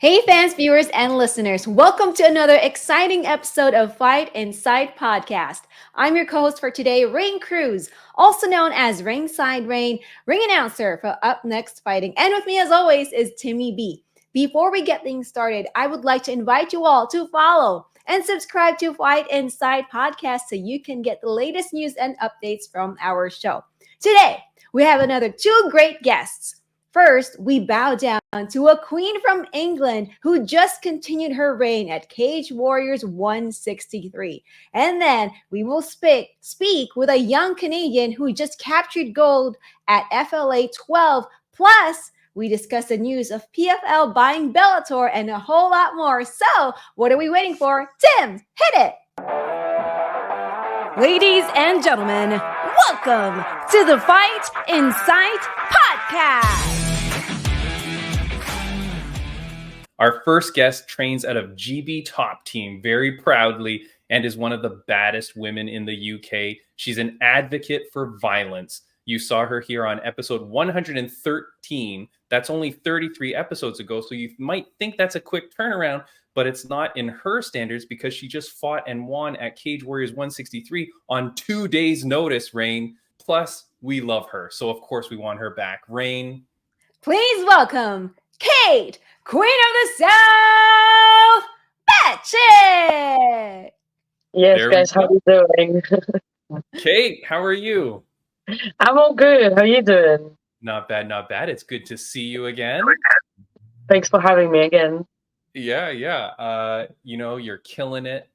Hey fans, viewers, and listeners, welcome to another exciting episode of Fight Inside Podcast. I'm your co-host for today, Rain Cruz, also known as Ringside Rain, ring announcer for Up Next Fighting. And with me as always is Timmy B. Before we get things started, I would like to invite you all to follow and subscribe to Fight Inside Podcast so you can get the latest news and updates from our show. Today, we have another two great guests. First, we bow down to a queen from England who just continued her reign at Cage Warriors 163. And then we will speak with a young Canadian who just captured gold at FLA 12. Plus, we discuss the news of PFL buying Bellator and a whole lot more. So, what are we waiting for? Tim, hit it! Ladies and gentlemen, welcome to the Fight Inside Podcast. Our first guest trains out of GB Top Team very proudly and is one of the baddest women in the UK. She's an advocate for violence. You saw her here on episode 113. That's only 33 episodes ago, so you might think that's a quick turnaround, but it's not in her standards because she just fought and won at Cage Warriors 163 on 2 days' notice, Rain. Plus, we love her, so of course we want her back. Rain. Please welcome Kate, Queen of the South, Bacik. Yes, there guys, how are you doing? Kate, how are you? I'm all good. How are you doing? Not bad, not bad. It's good to see you again. Thanks for having me again. Yeah. You're killing it.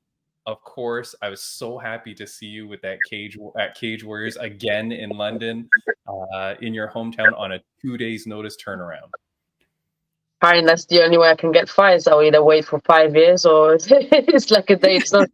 Of course, I was so happy to see you with that Cage Warriors again in London, in your hometown on a 2 days notice turnaround. Fine, that's the only way I can get fights. I'll either wait for 5 years or it's like a day's notice.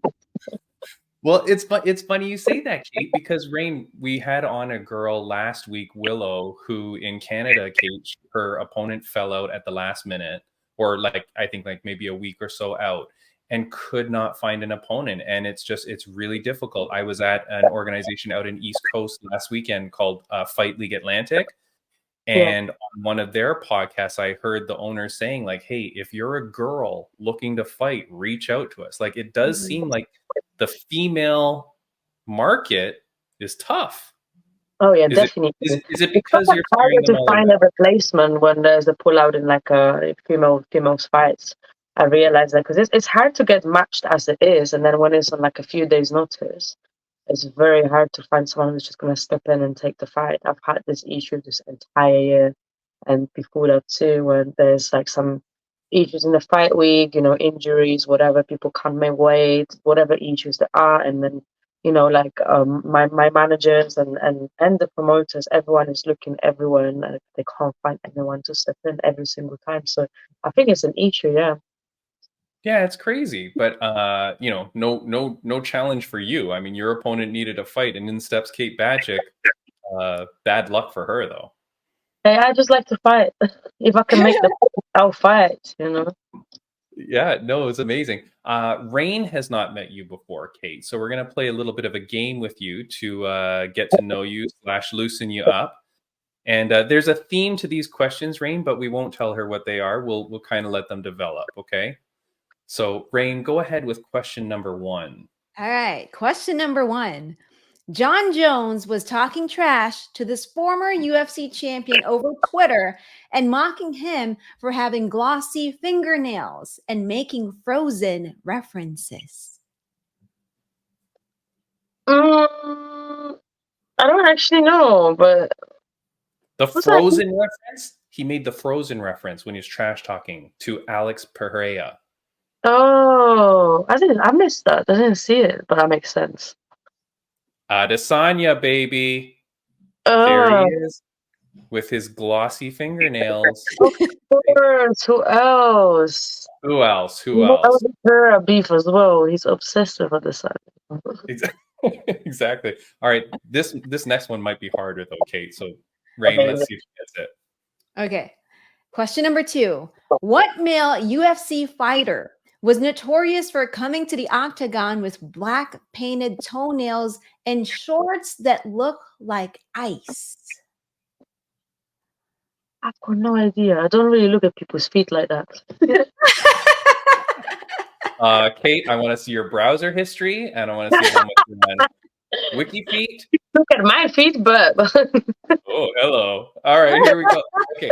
Well, it's funny you say that, Kate, because Rain, we had on a girl last week, Willow, who in Canada, Kate, her opponent fell out at the last minute, or I think maybe a week or so out, and could not find an opponent. And it's really difficult. I was at an organization out in East Coast last weekend called Fight League Atlantic. And on one of their podcasts, I heard the owner saying, hey, if you're a girl looking to fight, reach out to us. It does seem like the female market is tough. Oh, yeah, definitely. Is it because you're hard to find a replacement when there's a pullout in a females fights? I realize that because it's hard to get matched as it is. And then when it's on a few days notice, it's very hard to find someone who's just going to step in and take the fight. I've had this issue this entire year, and before that too, when there's some issues in the fight week, injuries, whatever, people can't make weight, whatever issues there are, and then my managers and the promoters, everyone is looking everywhere, and they can't find anyone to step in every single time. So I think it's an issue, yeah. Yeah, it's crazy, but no challenge for you. I mean, your opponent needed a fight, and in steps Kate Bacic. Bad luck for her, though. Hey, I just like to fight. If I can make the fight, I'll fight. Yeah, no, it's amazing. Rain has not met you before, Kate, so we're gonna play a little bit of a game with you to get to know you / loosen you up. And there's a theme to these questions, Rain, but we won't tell her what they are. We'll kind of let them develop, okay? So, Rain, go ahead with question number 1. All right. Question number 1. John Jones was talking trash to this former UFC champion over Twitter and mocking him for having glossy fingernails and making Frozen references. I don't actually know, but... The Frozen reference? He made the Frozen reference when he was trash talking to Alex Pereira. Oh, I missed that. I didn't see it, but that makes sense. Adesanya, baby. There he is with his glossy fingernails. Of course. Who else? Who else? Pereira beef as well. He's obsessed with Adesanya. Exactly. All right. This next one might be harder though, Kate. So Rain, let's see if she gets it. Okay. Question number 2. What male UFC fighter was notorious for coming to the octagon with black painted toenails and shorts that look like ice? I've got no idea. I don't really look at people's feet like that. Kate, I want to see your browser history, and I want to see how much you're on WikiFeet. Look at my feet, but Oh, hello. All right, here we go. Okay.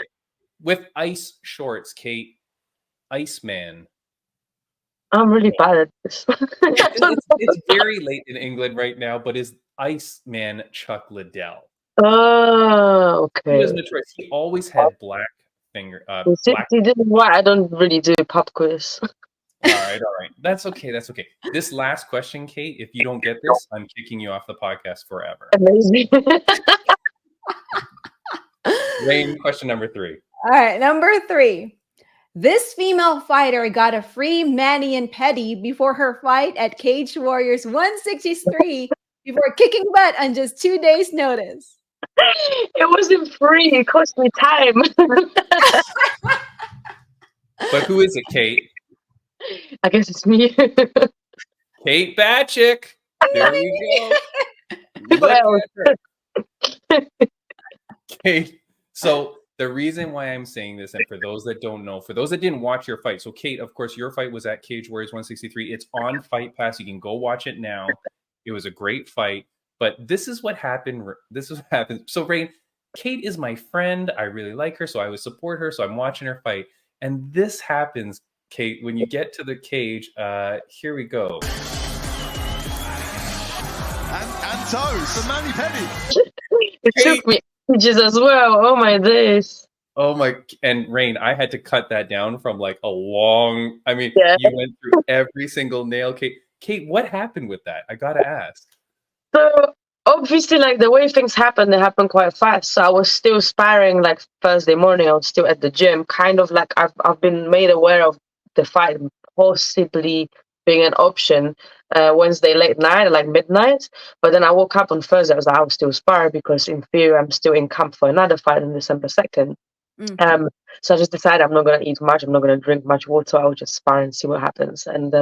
With ice shorts, Kate, Iceman. I'm really bad at this. It's very late in England right now, but is Iceman Chuck Liddell? Oh, He was okay. notorious. He always had black finger, See, black. this is why I don't really do pop quiz. All right. That's okay. That's okay. This last question, Kate, if you don't get this, I'm kicking you off the podcast forever. Amazing. Rain, question number 3. All right, number 3. This female fighter got a free mani and pedi before her fight at Cage Warriors 163 before kicking butt on just 2 days' notice. It wasn't free. It cost me time. But who is it, Kate? I guess it's me. Kate Bacic. There we go. Well. Kate, so the reason why I'm saying this, and for those that don't know, for those that didn't watch your fight, so Kate, of course, your fight was at Cage Warriors 163. It's on Fight Pass. You can go watch it now. It was a great fight. But this is what happened. This is what happened. So, Rain, Kate is my friend. I really like her, so I would support her. So I'm watching her fight. And this happens, Kate, when you get to the cage. Here we go. And toes for Manny Pedi. It took me ages as well. Oh my days. Oh my, and Rain, I had to cut that down from like a long, you went through every single nail. Kate, what happened with that? I gotta ask. So obviously, like the way things happen, they happen quite fast. So I was still sparring like Thursday morning. I was still at the gym, kind of like I've been made aware of the fight possibly being an option Wednesday late night, like midnight. But then I woke up on Thursday. I was still sparring because in theory I'm still in camp for another fight on December 2nd. So I just decided I'm not gonna eat much. I'm not gonna drink much water. I'll just spar and see what happens. And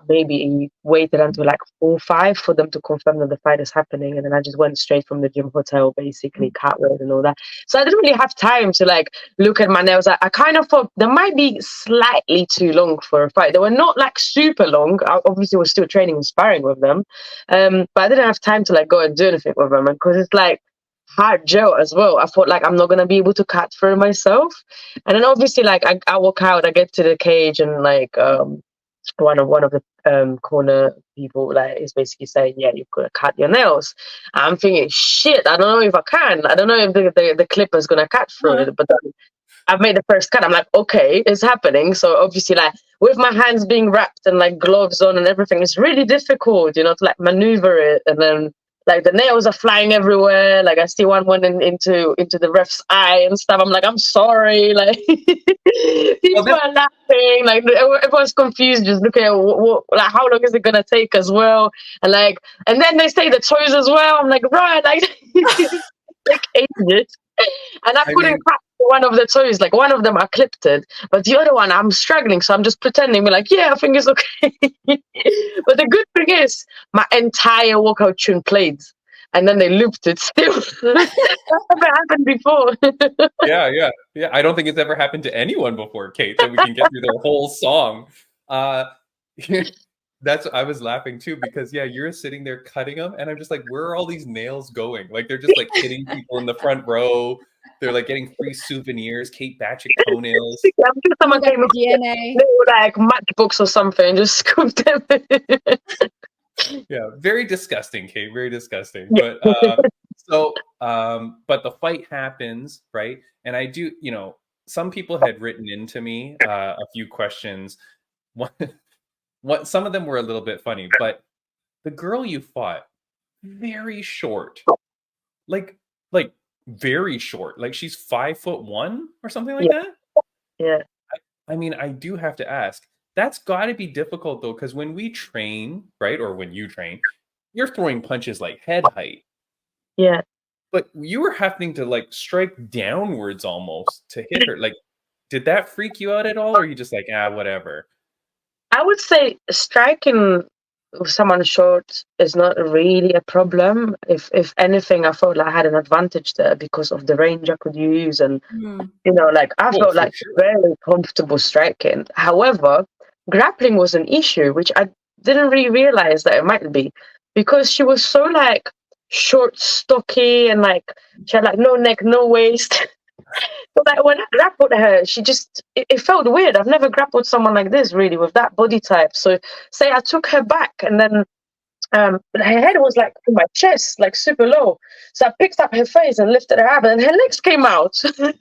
maybe waited until like 4-5 for them to confirm that the fight is happening, and then I just went straight from the gym hotel, basically catwalk and all that. So I didn't really have time to like look at my nails. I kind of thought they might be slightly too long for a fight. They were not like super long. I obviously was still training and sparring with them, but I didn't have time to like go and do anything with them, because it's like hard gel as well. I thought like I'm not gonna be able to cut through myself, and then obviously like I walk out, I get to the cage, and like one of the corner people like is basically saying, yeah, you've got to cut your nails. I'm thinking, shit, I don't know if I can. I don't know if the clipper's gonna cut through it. But then I've made the first cut. I'm like, okay, it's happening. So obviously, like with my hands being wrapped and like gloves on and everything, it's really difficult, to like maneuver it. And then like the nails are flying everywhere. Like I see one went into the ref's eye and stuff. I'm like, I'm sorry. Like people are laughing. Like everyone's confused, just looking at like how long is it gonna take as well. And then they say the toes as well. I'm like, right, like like ages. And I couldn't cut one of the toes. Like one of them I clipped it, but the other one I'm struggling. So I'm just pretending, be like, yeah, I think it's okay. But the good thing is, my entire walkout tune played, and then they looped it still. That never happened before. Yeah. I don't think it's ever happened to anyone before, Kate, that we can get through their whole song. I was laughing too, because you're sitting there cutting them, and I'm just like, where are all these nails going? Like they're just like hitting people in the front row. They're like getting free souvenirs, Kate Bacic toenails. I'm sure someone came with DNA, like matchbooks or something, just scooped them. Yeah, very disgusting, Kate. Very disgusting. But but the fight happens, right? And I do, some people had written into me a few questions. What some of them were a little bit funny, but the girl you fought, very short, like very short, like she's 5'1" or something like that. Yeah. I mean, I do have to ask. That's got to be difficult though, because when we train, right, or when you train, you're throwing punches like head height. Yeah. But you were having to like strike downwards almost to hit her. Like, did that freak you out at all, or are you just like, whatever? I would say striking someone short is not really a problem. If anything, I felt like I had an advantage there because of the range I could use, and like I felt for like sure. very comfortable striking. However, grappling was an issue, which I didn't really realize that it might be, because she was so like short, stocky, and like she had like no neck, no waist. But like when I grappled her, it felt weird. I've never grappled someone like this really with that body type. So say I took her back, and then her head was like in my chest, like super low. So I picked up her face and lifted her up, and her legs came out. I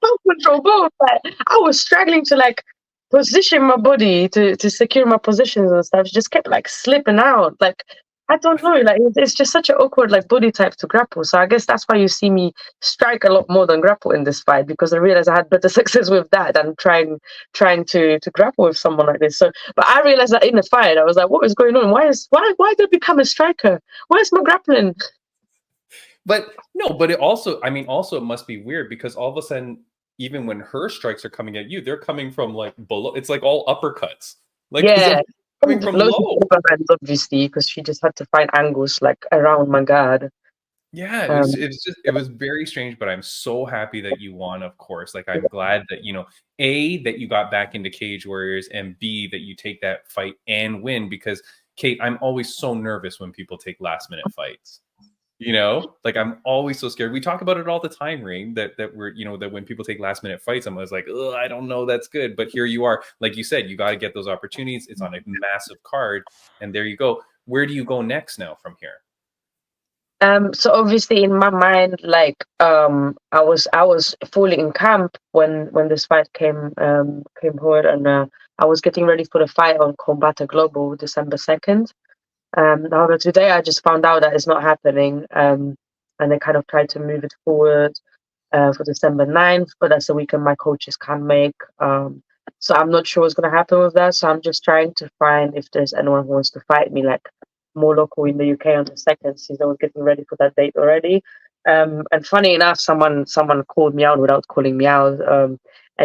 felt control both. Like I was struggling to like position my body to secure my positions and stuff. She just kept like slipping out. Like I don't know. Like it's just such an awkward like body type to grapple. So I guess that's why you see me strike a lot more than grapple in this fight, because I realized I had better success with that than trying to grapple with someone like this. So, but I realized that in the fight, I was like, what is going on? Why did I become a striker? Where's my grappling? But no, but it also, I mean, also it must be weird because all of a sudden, even when her strikes are coming at you, they're coming from like below. It's like all uppercuts, like Yeah. coming from Loads of low. overhands, obviously, because she just had to find angles like around my guard. Yeah, it was very strange, but I'm so happy that you won, of course. Like I'm glad that, A, that you got back into Cage Warriors, and B, that you take that fight and win, because Kate, I'm always so nervous when people take last minute fights. Like I'm always so scared. We talk about it all the time, Rain, that we're, that when people take last minute fights, I'm always like, oh, I don't know, that's good. But here you are, like you said, you got to get those opportunities. It's on a massive card, and there you go. Where do you go next now from here? So obviously in my mind, like I was fully in camp when this fight came forward, and I was getting ready for the fight on Combata Global December 2nd. However, today I just found out that it's not happening, and they kind of tried to move it forward for December 9th, but that's a weekend my coaches can't make. So I'm not sure what's going to happen with that. So I'm just trying to find if there's anyone who wants to fight me, like more local in the UK on the 2nd, since I was getting ready for that date already. And funny enough, someone called me out without calling me out.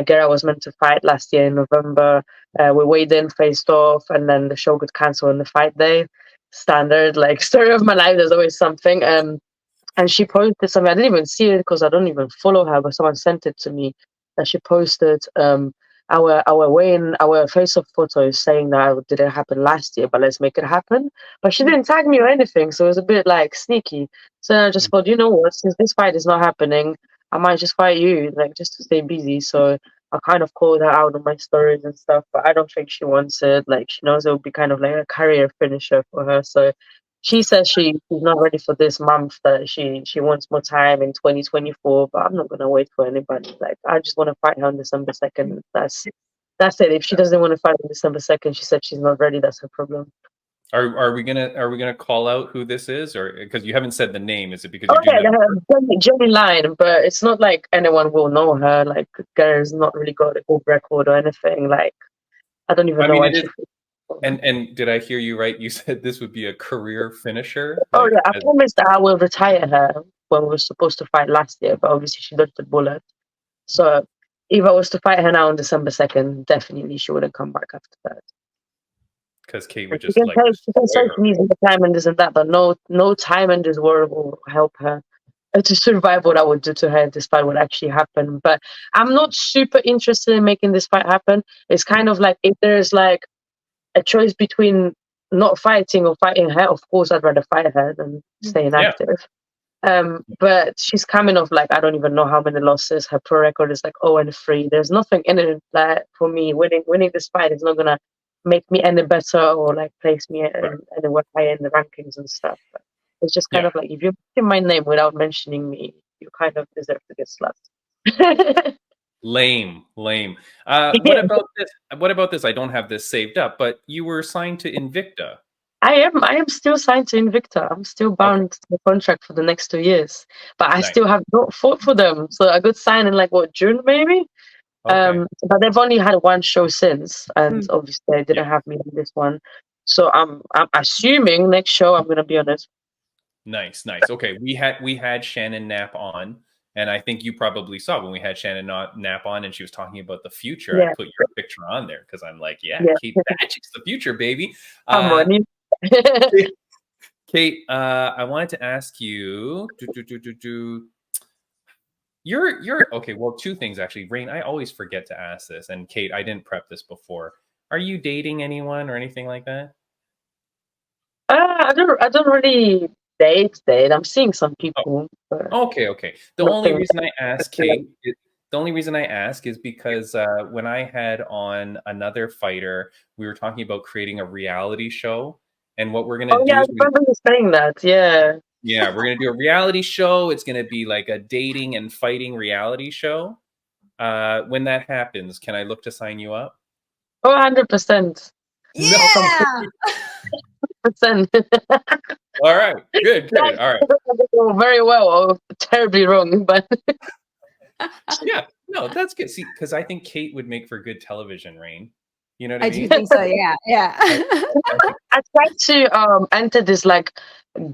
Guerra was meant to fight last year in November. We weighed in, faced off, and then the show got cancelled on the fight day. Standard, like story of my life. There's always something. And she posted something. I didn't even see it because I don't even follow her, but someone sent it to me. That she posted our weigh-in, our face-off photos saying that it didn't happen last year, but let's make it happen. But she didn't tag me or anything, so it was a bit like sneaky. So I just thought, you know what, since this fight is not happening, I might just fight you, like just to stay busy. So I kind of called her out on my stories and stuff, but I don't think she wants it. Like she knows it would be kind of like a career finisher for her. So she says she's not ready for this month, that she wants more time in 2024, but I'm not gonna wait for anybody. Like I just want to fight her on December 2nd. That's it. If she doesn't want to fight on December 2nd, she said she's not ready, that's her problem. Are we gonna call out who this is, or because you haven't said the name? Is it because Oh you're yeah, doing Jenny Line, but it's not like anyone will know her. Like Gara's not really got a good record or anything. Like I don't even I know mean, why it she. is. And did I hear you right? You said this would be a career finisher. Oh Like, yeah, I promised that I will retire her when we were supposed to fight last year, but obviously she dodged the bullet. So if I was to fight her now on December 2nd, definitely she wouldn't come back after that. because Kate And would just like she can say destroy she her. needs the time and this and that, but no time and this word will help her to survive what I would do to her if this fight would actually happen. But I'm not super interested in making this fight happen. It's kind of like if there's like a choice between not fighting or fighting her, of course I'd rather fight her than stay Yeah, inactive. But she's coming off like I don't even know how many losses. Her pro record is like 0-3. There's nothing in it that for me winning this fight is not gonna make me any better or like place me right. anywhere higher in the rankings and stuff. But it's just kind Yeah. of like if you mention my name without mentioning me, you kind of deserve to get slapped. Lame. What about this? What about this? I don't have this saved up, but you were signed to Invicta. I am still signed to Invicta. I'm still Okay, bound to the contract for the next 2 years. But I nice. still have not fought for them. So I got signed in like June maybe? Okay, But they've only had one show since, and obviously they yeah, didn't have me in this one. So I'm assuming next show I'm gonna be on it. nice. Okay, we had Shannon Knapp on, And I think you probably saw when we had Shannon Knapp on and she was talking about the future. Yeah. I put your picture on there because I'm like, yeah, Kate Bacic's the future, baby. Come on. Kate, I wanted to ask you, you're okay. Well, two things actually. Rain, I always forget to ask this, and Kate, I didn't prep this before. Are you dating anyone or anything like that? I don't really date. I'm seeing some people. Okay. The only reason I ask, Kate, the only reason I ask is because when I had on another fighter, we were talking about creating a reality show, and what we're gonna do. I remember you saying that. Yeah. Yeah, we're gonna do a reality show. It's gonna be like a dating and fighting reality show. When that happens, can I look to sign you up? Oh, 100%. Yeah. 100%. All right, good. All right. Very well, or terribly wrong, but Yeah, no, that's good. See, because I think Kate would make for good television, Rain. You know what I I do mean? think so. Yeah. I tried to enter this like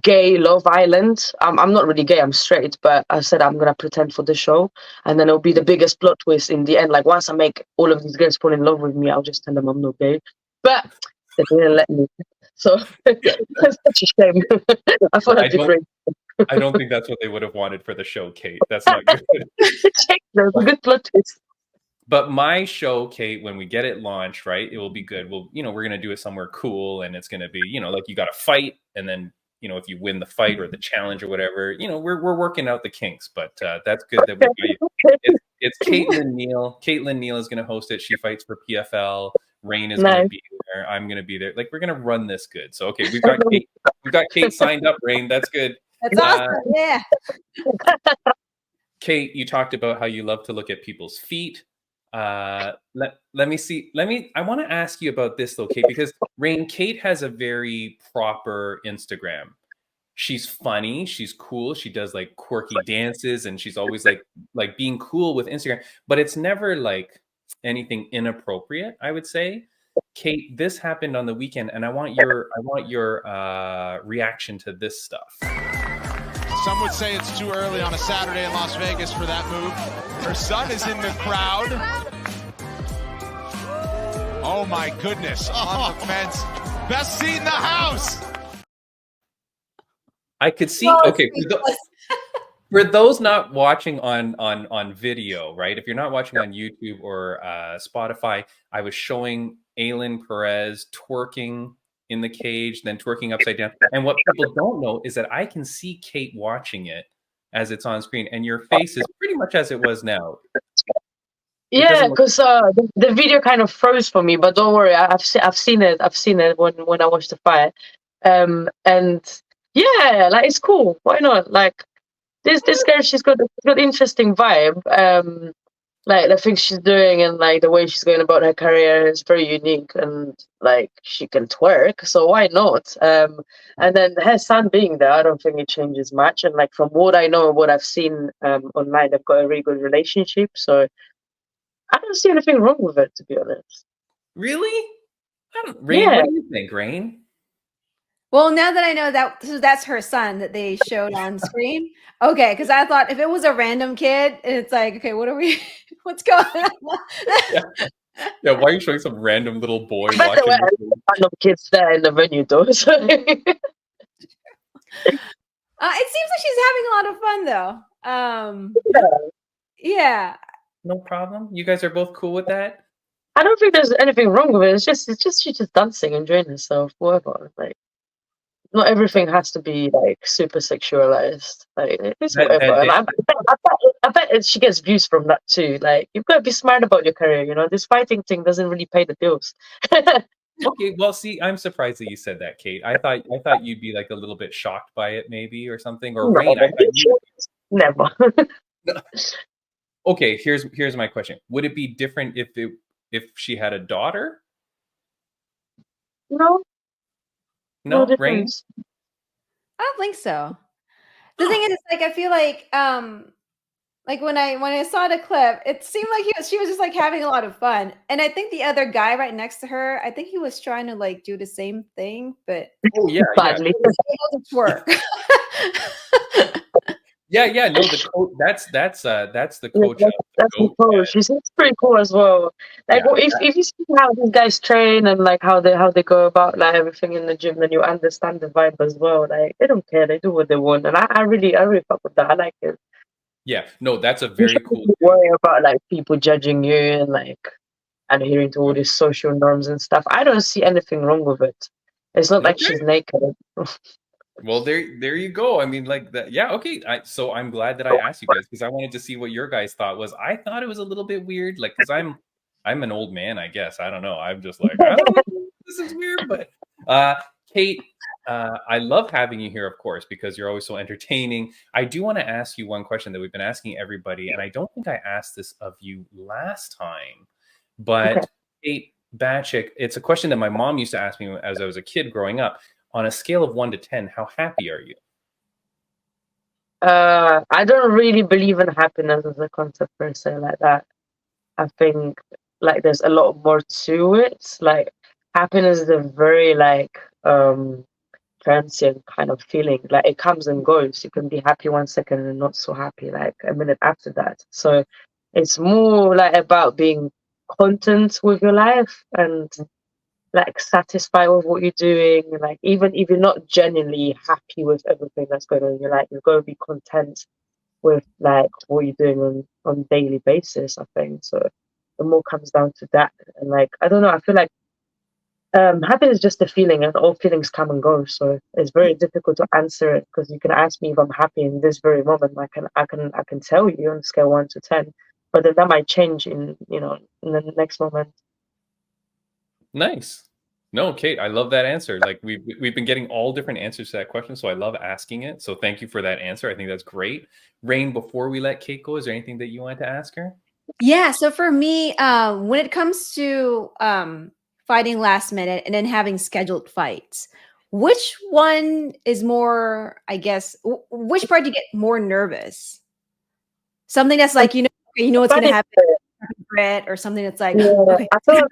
gay Love Island. I'm not really gay, I'm straight, but I said I'm gonna pretend for the show, and then it'll be the biggest plot twist in the end. Like once I make all of these girls fall in love with me, I'll just tell them I'm not gay. But they didn't let me, so it's such a shame. I thought that'd be great. I don't think that's what they would have wanted for the show, Kate. That's not good. There's a good plot twist. But my show, Kate, when we get it launched, right, it will be good. We're going to do it somewhere cool, and it's going to be, like you got to fight, and then, if you win the fight or the challenge or whatever, we're working out the kinks. But that's good that we got you. It's Caitlin Neal. Caitlin Neal is going to host it. She fights for PFL. Rain is going to be there. I'm going to be there. Like, we're going to run this good. So, okay, we've got Kate signed up. Rain, that's good. That's awesome. Yeah. Kate, you talked about how you love to look at people's feet. Let me see. I want to ask you about this though, Kate, because Rain, Kate has a very proper Instagram. She's funny, she's cool, she does like quirky dances, and she's always like being cool with Instagram, but it's never like anything inappropriate, I would say. Kate, this happened on the weekend, and I want your reaction to this stuff. Some would say it's too early on a Saturday in Las Vegas for that move. Her son is in the crowd. Oh my goodness, on the fence. Best seat in the house. I could see, okay, for those not watching on video, right? If you're not watching on YouTube or Spotify, I was showing Aylin Perez twerking in the cage, then twerking upside down. And what people don't know is that I can see Kate watching it as it's on screen, and your face is pretty much as it was now. Yeah, because the video kind of froze for me, but don't worry, I've seen it. I've seen it when I watched the fight, and yeah, like it's cool. Why not? Like this girl, she's got interesting vibe. Like the things she's doing and like the way she's going about her career is very unique, and like she can twerk, so why not? And then her son being there, I don't think it changes much. And like from what I know and what I've seen online, they've got a really good relationship, so I don't see anything wrong with it, to be honest. Really? Rain, what do you think, Rain? Well, now that I know that's her son that they showed on screen. Okay, because I thought if it was a random kid, it's like, okay, what's going on? Yeah, why are you showing some random little boy watching? Random kids there in the venue, though. So. It seems like she's having a lot of fun, though. Yeah. No problem. You guys are both cool with that? I don't think there's anything wrong with it. It's just she's just dancing, enjoying herself, whatever. Like, not everything has to be like super sexualized. Like, it's whatever. And I bet she gets views from that too. Like, you've got to be smart about your career. This fighting thing doesn't really pay the bills. Okay, well, see, I'm surprised that you said that, Kate. I thought you'd be like a little bit shocked by it, maybe, or something. Or Rain, I thought you never. Okay, here's my question. Would it be different if she had a daughter? No, Rain? I don't think so. The thing is, like, I feel like when I saw the clip, it seemed like she was just like having a lot of fun. And I think the other guy right next to her, I think he was trying to like do the same thing, but yeah, badly. Yeah. It doesn't work. Yeah, no, the coach. That's the Yeah, coach of the that's the goat. coach. He's pretty cool as well. Like, Yeah, well, if you see how these guys train and like how they go about like everything in the gym, then you understand the vibe as well. Like they don't care, they do what they want, and I really fuck with that. I like it. yeah. No, that's a You very shouldn't cool really dude. worry about like people judging you and like adhering to all these social norms and stuff. I don't see anything wrong with it. It's not like Okay. she's naked. Well, there you go. I mean, like that. Yeah. Okay. So I'm glad that I asked you guys because I wanted to see what your guys thought was. I thought it was a little bit weird, like because I'm an old man, I guess. I don't know. I'm just like I don't know. This is weird, but Kate, I love having you here, of course, because you're always so entertaining. I do want to ask you one question that we've been asking everybody, and I don't think I asked this of you last time, Okay. but Kate Bacic, it's a question that my mom used to ask me as I was a kid growing up. On a scale of 1 to 10, how happy are you? I don't really believe in happiness as a concept per se like that. I think like there's a lot more to it. Like happiness is a very like transient kind of feeling. Like it comes and goes. You can be happy 1 second and not so happy like a minute after that. So it's more like about being content with your life and like satisfied with what you're doing. Like even if you're not genuinely happy with everything that's going on in your life, you're going to be content with like what you're doing on a daily basis, I think. So it more comes down to that. And like I don't know, I feel like happiness is just a feeling and all feelings come and go. So it's very difficult to answer it because you can ask me if I'm happy in this very moment. I can tell you on a scale 1 to 10, but then that might change in in the next moment. Nice. No, Kate, I love that answer. Like we've been getting all different answers to that question, so I love asking it. So thank you for that answer. I think that's great. Rain, before we let Kate go, is there anything that you wanted to ask her? Yeah. So for me, when it comes to fighting last minute and then having scheduled fights, which one is more, I guess, which part do you get more nervous? Something that's like, okay, you know what's going to Funny. happen, regret, or something that's like, Yeah, okay.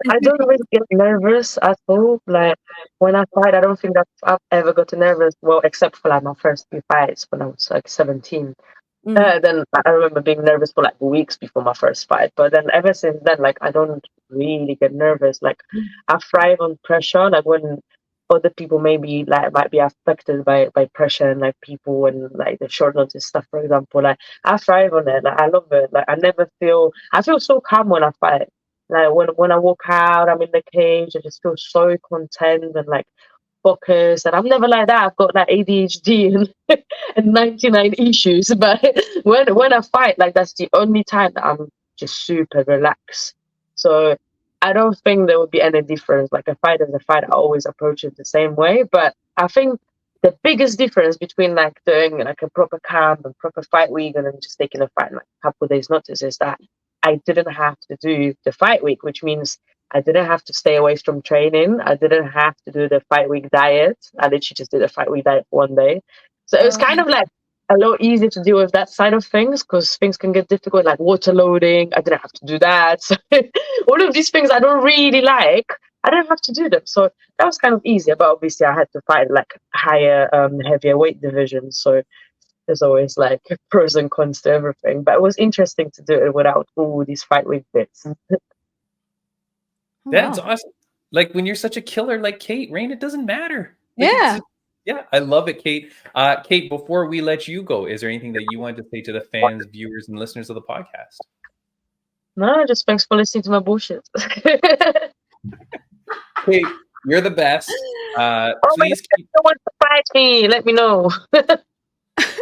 I don't really get nervous at all. Like when I fight, I don't think that I've ever gotten nervous. Well, except for like my first few fights when I was like 17. Mm. Then I remember being nervous for like weeks before my first fight. But then ever since then, like I don't really get nervous. Like I thrive on pressure. Like when other people maybe like might be affected by pressure and like people and like the short notice stuff, for example. Like I thrive on it. Like I love it. Like I feel so calm when I fight. Like when I walk out, I'm in the cage, I just feel so content and like focused. And I'm never like that. I've got like ADHD and 99 issues. But when I fight, like that's the only time that I'm just super relaxed. So I don't think there would be any difference. Like a fight is a fight. I always approach it the same way. But I think the biggest difference between like doing like a proper camp and proper fight week and then just taking a fight like a couple of days notice is that I didn't have to do the fight week, which means I didn't have to stay away from training. I didn't have to do the fight week diet. I literally just did a fight week diet one day. So it was kind of like a lot easier to deal with that side of things because things can get difficult, like water loading. I didn't have to do that. So all of these things I don't really like, I didn't have to do them. So that was kind of easier. But obviously, I had to fight like higher, heavier weight divisions. So there's always like pros and cons to everything. But it was interesting to do it without all these fight week bits. That's Wow. awesome. Like when you're such a killer like Kate, Rain, it doesn't matter. Like, Yeah. yeah, I love it, Kate. Kate, before we let you go, is there anything that you wanted to say to the fans, viewers, and listeners of the podcast? No, just thanks for listening to my bullshit. Kate, you're the best. Please keep. If you want to fight me, let me know.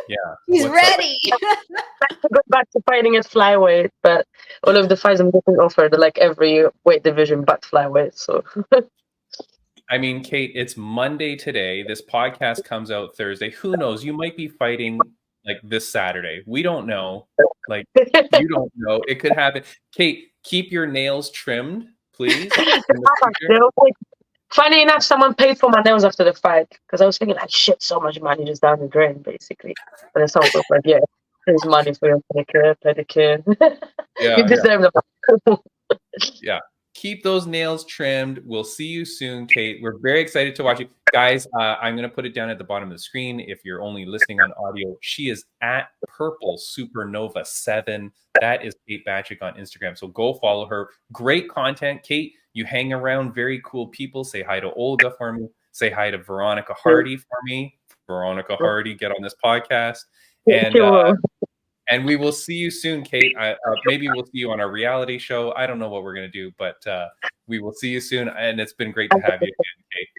Yeah, He's ready. To go back to fighting at flyweight, but all of the fights I'm getting offered are like every weight division but flyweight. So I mean, Kate, it's Monday today. This podcast comes out Thursday. Who knows? You might be fighting like this Saturday. We don't know. Like you don't know. It could happen. Kate, keep your nails trimmed, please. funny enough, someone paid for my nails after the fight because I was thinking like shit, so much money just down the drain, basically. And then someone was like, "Yeah, here's money for your pedicure. Yeah, You deserve them." yeah. Keep those nails trimmed. We'll see you soon, Kate. We're very excited to watch you. guys, I'm going to put it down at the bottom of the screen. If you're only listening on audio, she is at Purple Supernova 7. That is Kate Bacic on Instagram. So go follow her. Great content. Kate, you hang around very cool people. Say hi to Olga for me. Say hi to Veronica Hardy for me. Veronica Hardy, get on this podcast. And we will see you soon, Kate. Maybe we'll see you on our reality show. I don't know what we're going to do, but we will see you soon. And it's been great to have you again, Kate.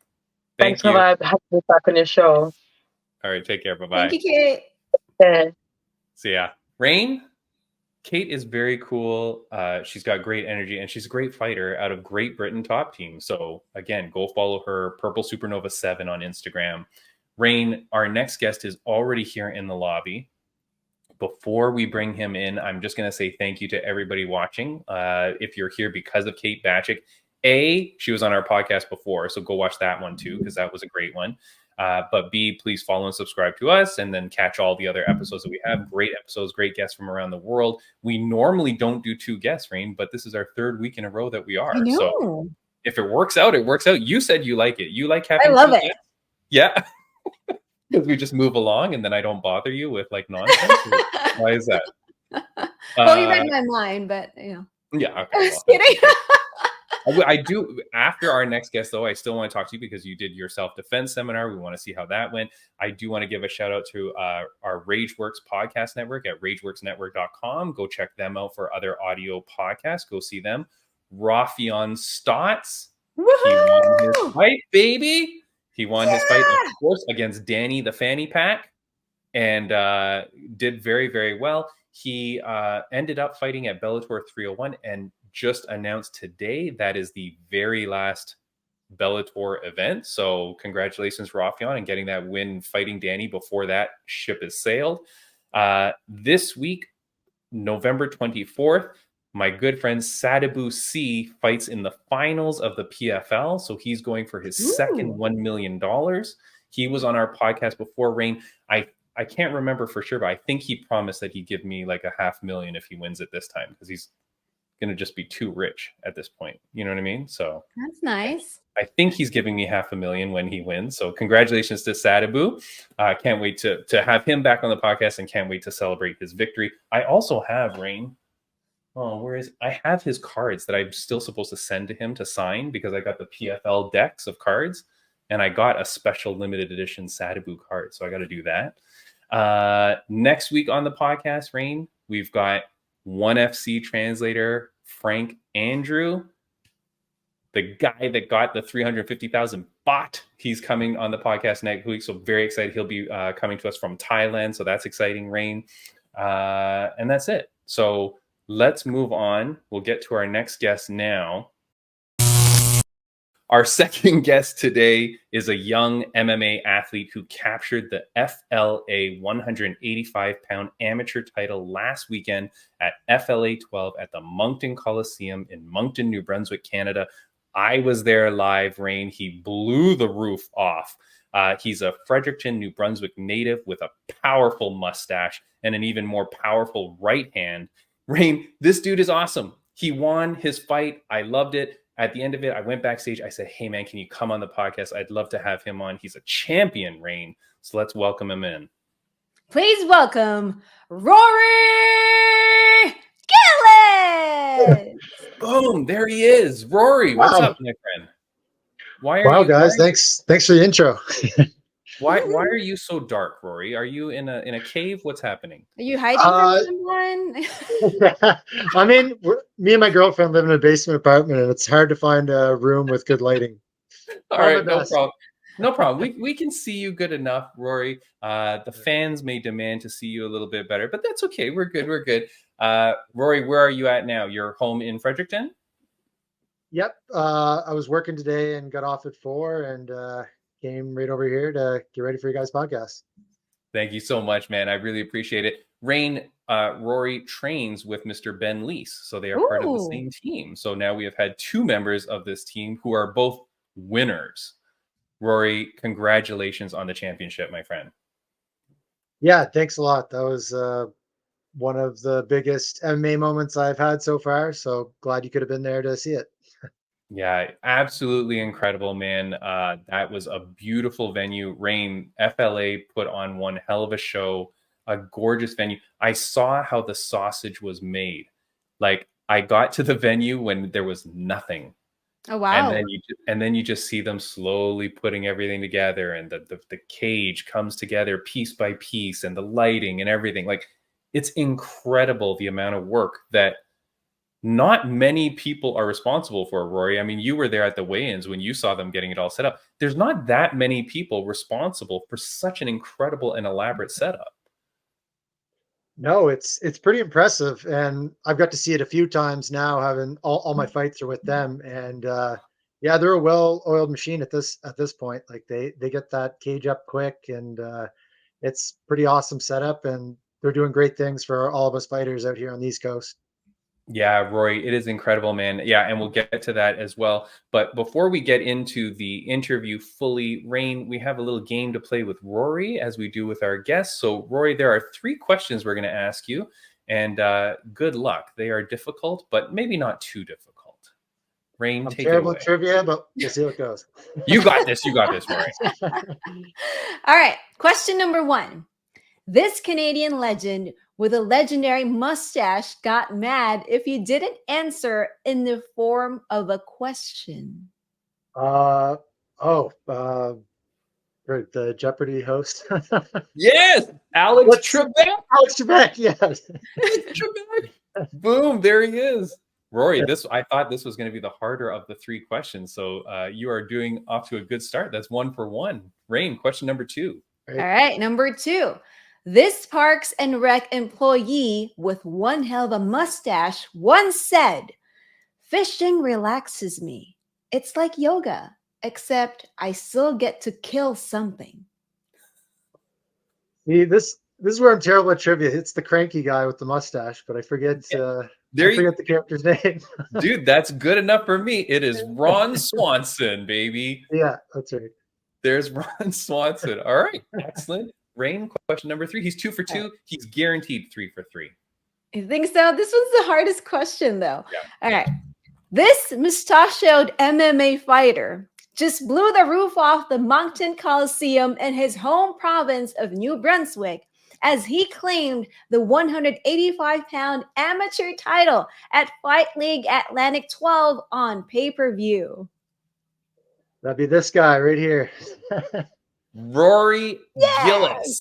Thanks for having me back on your show. All right, take care. Bye-bye. Thank you, Kate. Yeah. See ya. Rain, Kate is very cool. She's got great energy, and she's a great fighter out of Great Britain Top Team. So, again, go follow her, Purple Supernova 7 on Instagram. Rain, our next guest is already here in the lobby. Before we bring him in, I'm just going to say thank you to everybody watching. If you're here because of Kate Bacic, she was on our podcast before, so go watch that one too, because that was a great one. But B, please follow and subscribe to us, and then catch all the other episodes that we have. Great episodes, great guests from around the world. We normally don't do 2 guests, Rain, but this is our 3rd week in a row that we are. I know. So if it works out, it works out. You said you like it. You like having I love it. Guests? Yeah. Because we just move along and then I don't bother you with like nonsense. Why is that? Well, you read my mind, but you know. Yeah. Okay. I'm just kidding. I do. After our next guest, though, I still want to talk to you because you did your self-defense seminar. We want to see how that went. I do want to give a shout out to our RageWorks podcast network at rageworksnetwork.com. Go check them out for other audio podcasts. Go see them. Rafion Stotts. He won his fight, baby. He won his fight, of course, against Danny the Fanny Pack, and did very, very well. He ended up fighting at Bellator 301 and just announced today that is the very last Bellator event. So congratulations, Rafion, on getting that win fighting Danny before that ship has sailed. This week, November 24th, my good friend Sadibou C fights in the finals of the PFL. So he's going for his second $1 million. He was on our podcast before, Rain. I can't remember for sure, but I think he promised that he'd give me like $500,000 if he wins it this time, because he's going to just be too rich at this point. You know what I mean? So that's nice. I think he's giving me $500,000 when he wins. So congratulations to Sadibou. Can't wait to have him back on the podcast, and can't wait to celebrate his victory. I also have, Rain. Oh, I have his cards that I'm still supposed to send to him to sign, because I got the PFL decks of cards and I got a special limited edition Sadibou card. So I got to do that. Next week on the podcast, Rain, we've got ONE FC translator Frank Andrew, the guy that got the 350,000 bot. He's coming on the podcast next week. So very excited. He'll be coming to us from Thailand. So that's exciting, Rain. And that's it. So let's move on. We'll get to our next guest now. Our second guest today is a young MMA athlete who captured the FLA 185-pound amateur title last weekend at FLA 12 at the Moncton Coliseum in Moncton, New Brunswick, Canada. I was there live, Rain. He blew the roof off. He's a Fredericton, New Brunswick native with a powerful mustache and an even more powerful right hand. Rain, this dude is awesome. He won his fight. I loved it. At the end of it, I went backstage. I said, hey, man, can you come on the podcast? I'd love to have him on. He's a champion, Rain. So let's welcome him in. Please welcome Rory Gillis. Boom, there he is. Rory, what's up, my friend? Guys, thanks for the intro. Why are you so dark, Rory? Are you in a cave? What's happening? Are you hiding from someone? I mean, me and my girlfriend live in a basement apartment, and it's hard to find a room with good lighting. All right, no problem. No problem. We can see you good enough, Rory. The fans may demand to see you a little bit better, but that's okay. We're good. We're good. Rory, where are you at now? You're home in Fredericton? Yep. I was working today and got off at 4 and came right over here to get ready for your guys' podcast. Thank you so much, man. I really appreciate it. Rain, Rory trains with Mr. Ben Leese, so they are part of the same team. So now we have had 2 members of this team who are both winners. Rory, congratulations on the championship, my friend. Yeah, thanks a lot. That was one of the biggest MMA moments I've had so far. So glad you could have been there to see it. Yeah, absolutely incredible, man. That was a beautiful venue. Rain, FLA put on one hell of a show, a gorgeous venue. I saw how the sausage was made. Like, I got to the venue when there was nothing. Oh, And wow. then you just see them slowly putting everything together, and the cage comes together piece by piece, and the lighting and everything. Like, it's incredible the amount of work that not many people are responsible for, Rory. I mean, you were there at the weigh-ins when you saw them getting it all set up. There's not that many people responsible for such an incredible and elaborate setup. No, it's pretty impressive, and I've got to see it a few times now. Having all my fights are with them, and yeah, they're a well-oiled machine at this point. Like they get that cage up quick, and it's pretty awesome setup, and they're doing great things for all of us fighters out here on the East Coast. Yeah, Rory, it is incredible, man. Yeah, and we'll get to that as well. But before we get into the interview fully, Rain, we have a little game to play with Rory, as we do with our guests. So, Rory, there are 3 questions we're going to ask you, and good luck. They are difficult, but maybe not too difficult. Rain, I'm take it terrible away. at trivia, but we'll see how it goes. You got this. You got this, Rory. All right. Question number 1. This Canadian legend with a legendary mustache got mad if you didn't answer in the form of a question. Right, the Jeopardy host. Yes, Alex Trebek. Alex Trebek, yes. Trebek. Boom, there he is. Rory, I thought this was going to be the harder of the 3 questions. So you are doing off to a good start. That's 1 for 1. Rain, question number 2. All right, number 2. This Parks and Rec employee with one hell of a mustache once said, "Fishing relaxes me. It's like yoga, except I still get to kill something." See, this is where I'm terrible at trivia. It's the cranky guy with the mustache, but I forget the character's name. Dude, that's good enough for me. It is Ron Swanson, baby. Yeah, that's right. There's Ron Swanson. All right, excellent. Rain, question number 3. He's 2 for 2. He's guaranteed 3 for 3. You think so? This one's the hardest question, though. Yeah. All right. This mustachioed MMA fighter just blew the roof off the Moncton Coliseum in his home province of New Brunswick as he claimed the 185-pound amateur title at Fight League Atlantic 12 on pay-per-view. That'd be this guy right here. Rory Yes! Gillis.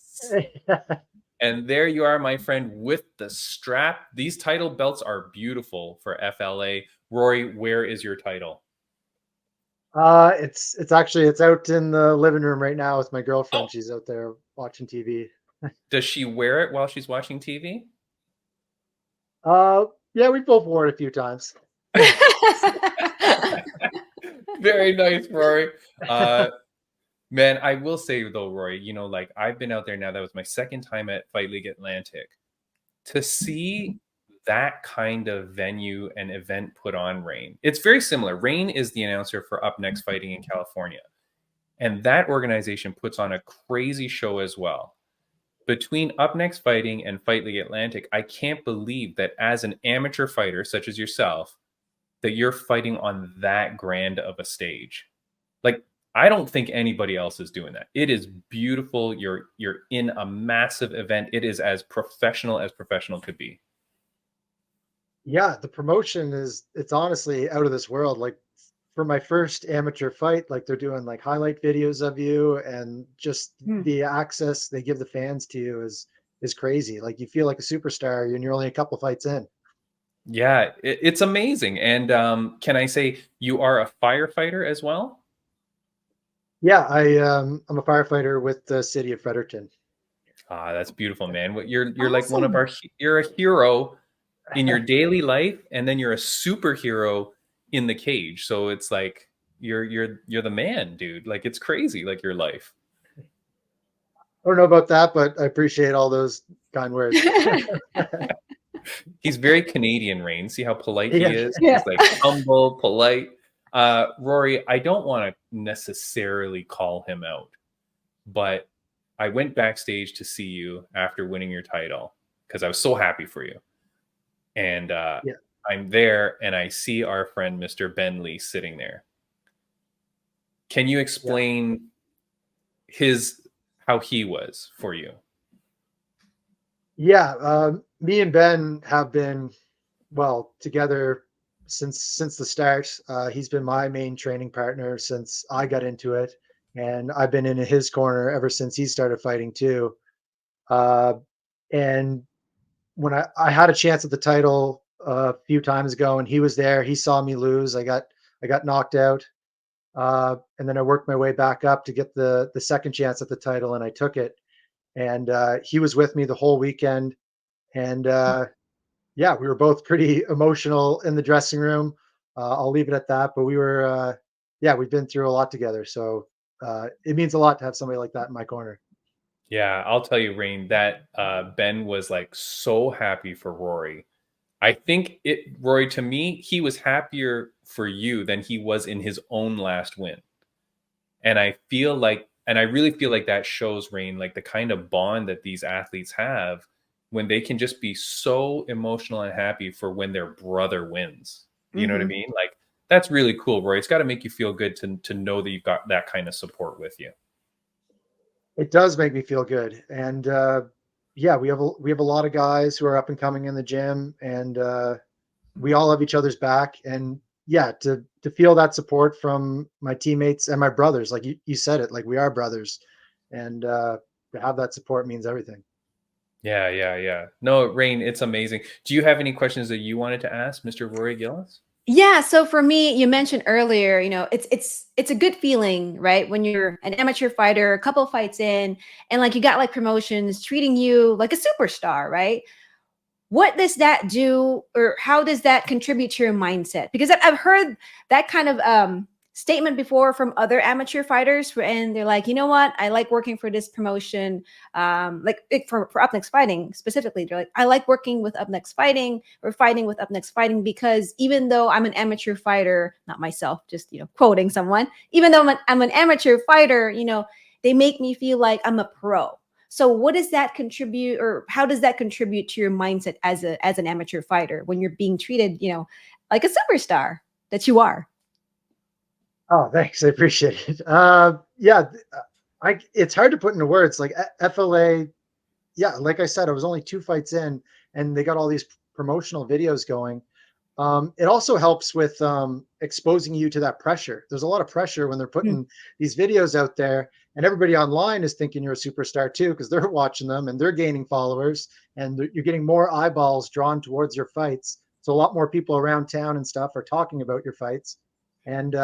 And there you are, my friend, with the strap. These title belts are beautiful for FLA. Rory, where is your title? It's out in the living room right now with my girlfriend. Oh. She's out there watching TV. Does she wear it while she's watching TV? Yeah, we both wore it a few times. Very nice, Rory. Man, I will say though, Rory, you know, like I've been out there now. That was my 2nd time at Fight League Atlantic. To see that kind of venue and event put on, Rain, it's very similar. Rain is the announcer for Up Next Fighting in California. And that organization puts on a crazy show as well. Between Up Next Fighting and Fight League Atlantic, I can't believe that as an amateur fighter such as yourself, that you're fighting on that grand of a stage. Like, I don't think anybody else is doing that. It is beautiful. You're in a massive event. It is as professional could be. Yeah, the promotion it's honestly out of this world. Like for my first amateur fight, like they're doing like highlight videos of you, and just the access they give the fans to you is crazy. Like you feel like a superstar and you're only a couple fights in. Yeah, it's amazing. And can I say you are a firefighter as well? Yeah, I'm a firefighter with the city of Fredericton. Ah, that's beautiful, man. You're awesome. Like one of our. You're a hero in your daily life, and then you're a superhero in the cage. So it's like you're the man, dude. Like it's crazy, like your life. I don't know about that, but I appreciate all those kind words. He's very Canadian, Rain. See how polite he is? Yeah. He's like humble, polite. Rory, I don't want to necessarily call him out, but I went backstage to see you after winning your title because I was so happy for you. And I'm there and I see our friend Mr. Ben Lee sitting there. Can you explain how he was for you? Yeah, me and Ben have been together since the start. He's been my main training partner since I got into it, and I've been in his corner ever since he started fighting too. And when I had a chance at the title a few times ago, and he was there, he saw me lose. I got knocked out, and then I worked my way back up to get the second chance at the title, and I took it. And he was with me the whole weekend, and yeah, we were both pretty emotional in the dressing room. I'll leave it at that. But we were, yeah, we've been through a lot together, so it means a lot to have somebody like that in my corner. Yeah, I'll tell you, Rain, that Ben was like so happy for Rory. I think Rory, to me, he was happier for you than he was in his own last win. And I really feel like that shows, Rain, like the kind of bond that these athletes have when they can just be so emotional and happy for when their brother wins. You know what I mean? Like, that's really cool, Rory. It's got to make you feel good to know that you've got that kind of support with you. It does make me feel good, and yeah, we have a lot of guys who are up and coming in the gym, and we all have each other's back. And yeah, to feel that support from my teammates and my brothers, like you said it, like we are brothers, and to have that support means everything. Yeah. No, Rain, it's amazing. Do you have any questions that you wanted to ask Mr. Rory Gillis? Yeah, so for me, you mentioned earlier, it's a good feeling, right? When you're an amateur fighter, a couple fights in, and like you got like promotions treating you like a superstar, right? What does that do, or how does that contribute to your mindset? Because I've heard that kind of statement before from other amateur fighters, and they're like, you know what, I like working for this promotion, for Up Next Fighting specifically. They're like, I like working with Up Next Fighting or fighting with Up Next Fighting because even though I'm an amateur fighter, not myself, just quoting someone, even though I'm an amateur fighter, they make me feel like I'm a pro. So what does that contribute, or how does that contribute to your mindset as an amateur fighter when you're being treated, like a superstar that you are? Oh, thanks. I appreciate it. Yeah, it's hard to put into words. Like FLA, yeah, like I said, I was only 2 fights in, and they got all these promotional videos going. It also helps with exposing you to that pressure. There's a lot of pressure when they're putting these videos out there, and everybody online is thinking you're a superstar too, because they're watching them and they're gaining followers, and you're getting more eyeballs drawn towards your fights. So a lot more people around town and stuff are talking about your fights, and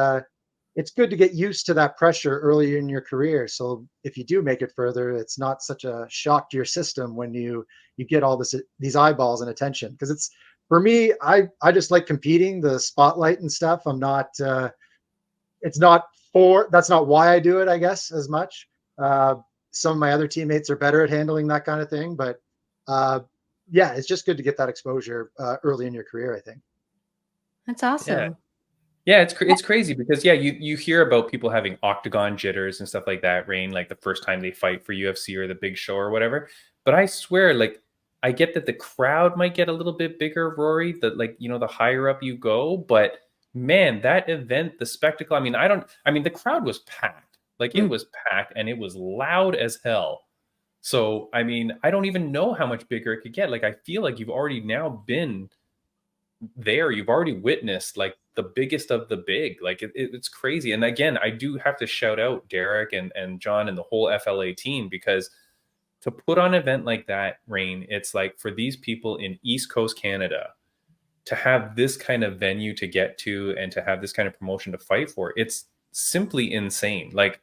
it's good to get used to that pressure early in your career. So if you do make it further, it's not such a shock to your system when you get all these eyeballs and attention. Because it's, for me, I just like competing, the spotlight and stuff. I'm not it's not that's not why I do it, I guess, as much. Some of my other teammates are better at handling that kind of thing, but yeah, it's just good to get that exposure early in your career, I think. That's awesome. Yeah, it's crazy because you hear about people having octagon jitters and stuff like that, Rain, like the first time they fight for UFC or the big show or whatever. But I swear, like, I get that the crowd might get a little bit bigger, Rory, that, like, the higher up you go, but man, that event, the spectacle, the crowd was packed. Like, it was packed and it was loud as hell. So, I don't even know how much bigger it could get. Like, I feel like you've already now been there. You've already witnessed like the biggest of the big. Like, it's crazy. And again, I do have to shout out Derek and John and the whole FLA team, because to put on an event like that, Rain, it's like for these people in East Coast Canada to have this kind of venue to get to and to have this kind of promotion to fight for, it's simply insane. Like,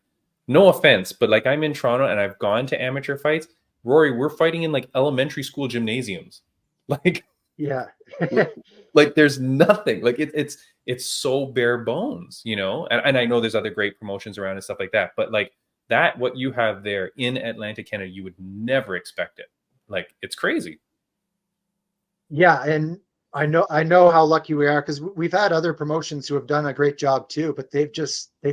no offense, but like, I'm in Toronto and I've gone to amateur fights. Rory, we're fighting in like elementary school gymnasiums. Like, Yeah. like there's nothing, like it's so bare bones, and I know there's other great promotions around and stuff like that, but like that, what you have there in Atlantic Canada, you would never expect it. Like, it's crazy. Yeah, and I know how lucky we are, because we've had other promotions who have done a great job too, but they've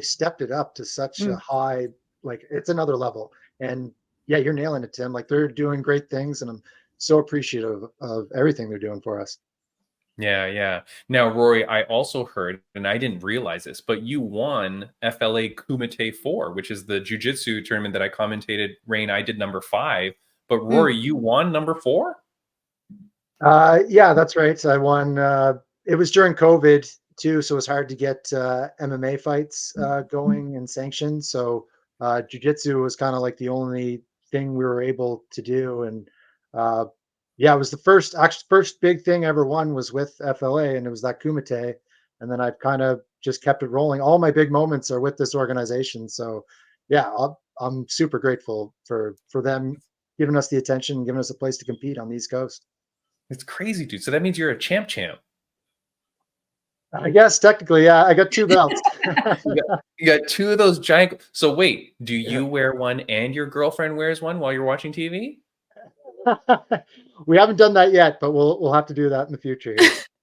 stepped it up to such a high, like it's another level. And yeah, you're nailing it, Tim. Like, they're doing great things, and I'm so appreciative of everything they're doing for us. Yeah, yeah. Now, Rory, I also heard, and I didn't realize this, but you won FLA Kumite 4, which is the jiu-jitsu tournament that I commentated. Rain, I did number 5, but Rory, you won number 4? Yeah, that's right. So I won. It was during COVID too, so it was hard to get MMA fights going and sanctioned. So jujitsu was kind of like the only thing we were able to do, and uh, yeah, it was the first big thing I ever won was with FLA, and it was that Kumite, and then I've kind of just kept it rolling. All my big moments are with this organization, so yeah, I'm super grateful for them giving us the attention, giving us a place to compete on the East Coast. It's crazy, dude. So that means you're a champ. I guess technically, yeah, I got 2 belts. You got 2 of those giant. So wait, do Yeah. you wear one and your girlfriend wears one while you're watching TV? We haven't done that yet, but we'll have to do that in the future.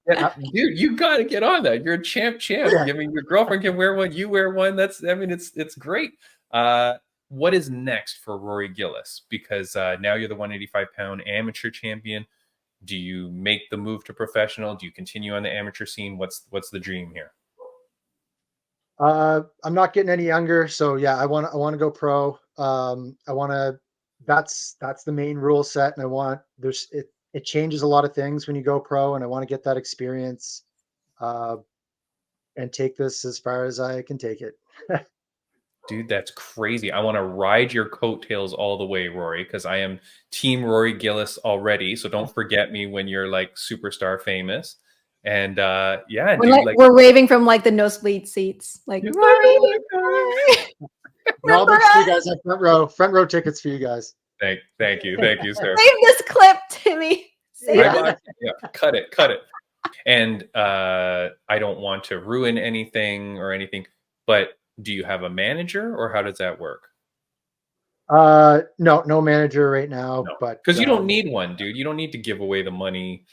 Yeah, dude, you got to get on that. You're a champ. Yeah. I mean, your girlfriend can wear one, you wear one. It's great. What is next for Rory Gillis? Because now you're the 185-pound amateur champion. Do you make the move to professional? Do you continue on the amateur scene? What's the dream here? I'm not getting any younger, so yeah, I want to go pro. I want to. That's the main rule set, and it changes a lot of things when you go pro, and I want to get that experience and take this as far as I can take it. Dude, that's crazy. I want to ride your coattails all the way, Rory, because I am team Rory Gillis already. So don't forget me when you're like superstar famous. And yeah, dude, like we're waving from like the nosebleed seats. Like, Rory, No, I'll make sure you guys have front row tickets for you guys. Thank you, sir. save this clip to me. Yeah, cut it. And I don't want to ruin anything, but do you have a manager or how does that work? No manager right now, No. but because you don't need one, dude. You don't need to give away the money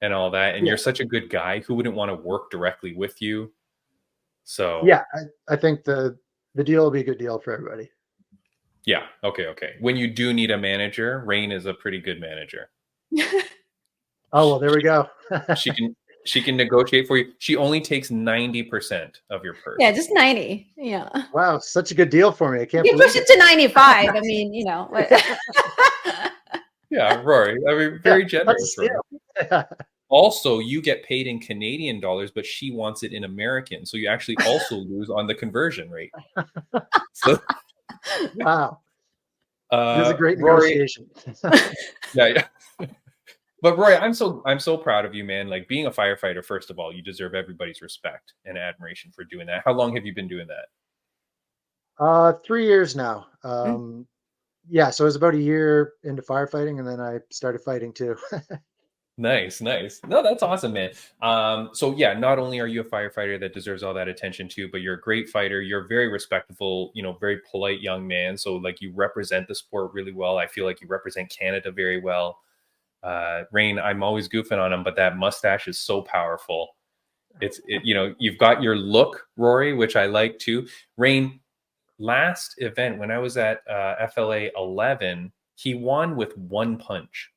and all that. And Yeah. you're such a good guy. Who wouldn't want to work directly with you? So yeah, I think the deal will be a good deal for everybody. yeah, okay. When you do need a manager, Rain is a pretty good manager. Oh well, there we go. She can negotiate for you. She only takes 90% of your purse. Yeah, just 90. Yeah. Wow, such a good deal for me. I can't You believe push it to 95. I mean, Yeah, Rory. I mean, very generous. Yeah. Also, you get paid in Canadian dollars, but she wants it in American. So you actually also lose on the conversion rate. So, Wow. It was a great Rory, negotiation. yeah. But Roy, I'm so proud of you, man. Like being a firefighter, first of all, you deserve everybody's respect and admiration for doing that. How long have you been doing that? 3 years now. Yeah, so it was about a year into firefighting, and then I started fighting too. Nice. No, that's awesome, man. So yeah, not only are you a firefighter that deserves all that attention too, but you're a great fighter. You're a very respectful, very polite young man. So like you represent the sport really well. I feel like you represent Canada very well. Rain, I'm always goofing on him, but that mustache is so powerful. You've got your look, Rory, which I like too. Rain, last event when I was at FLA 11, he won with one punch.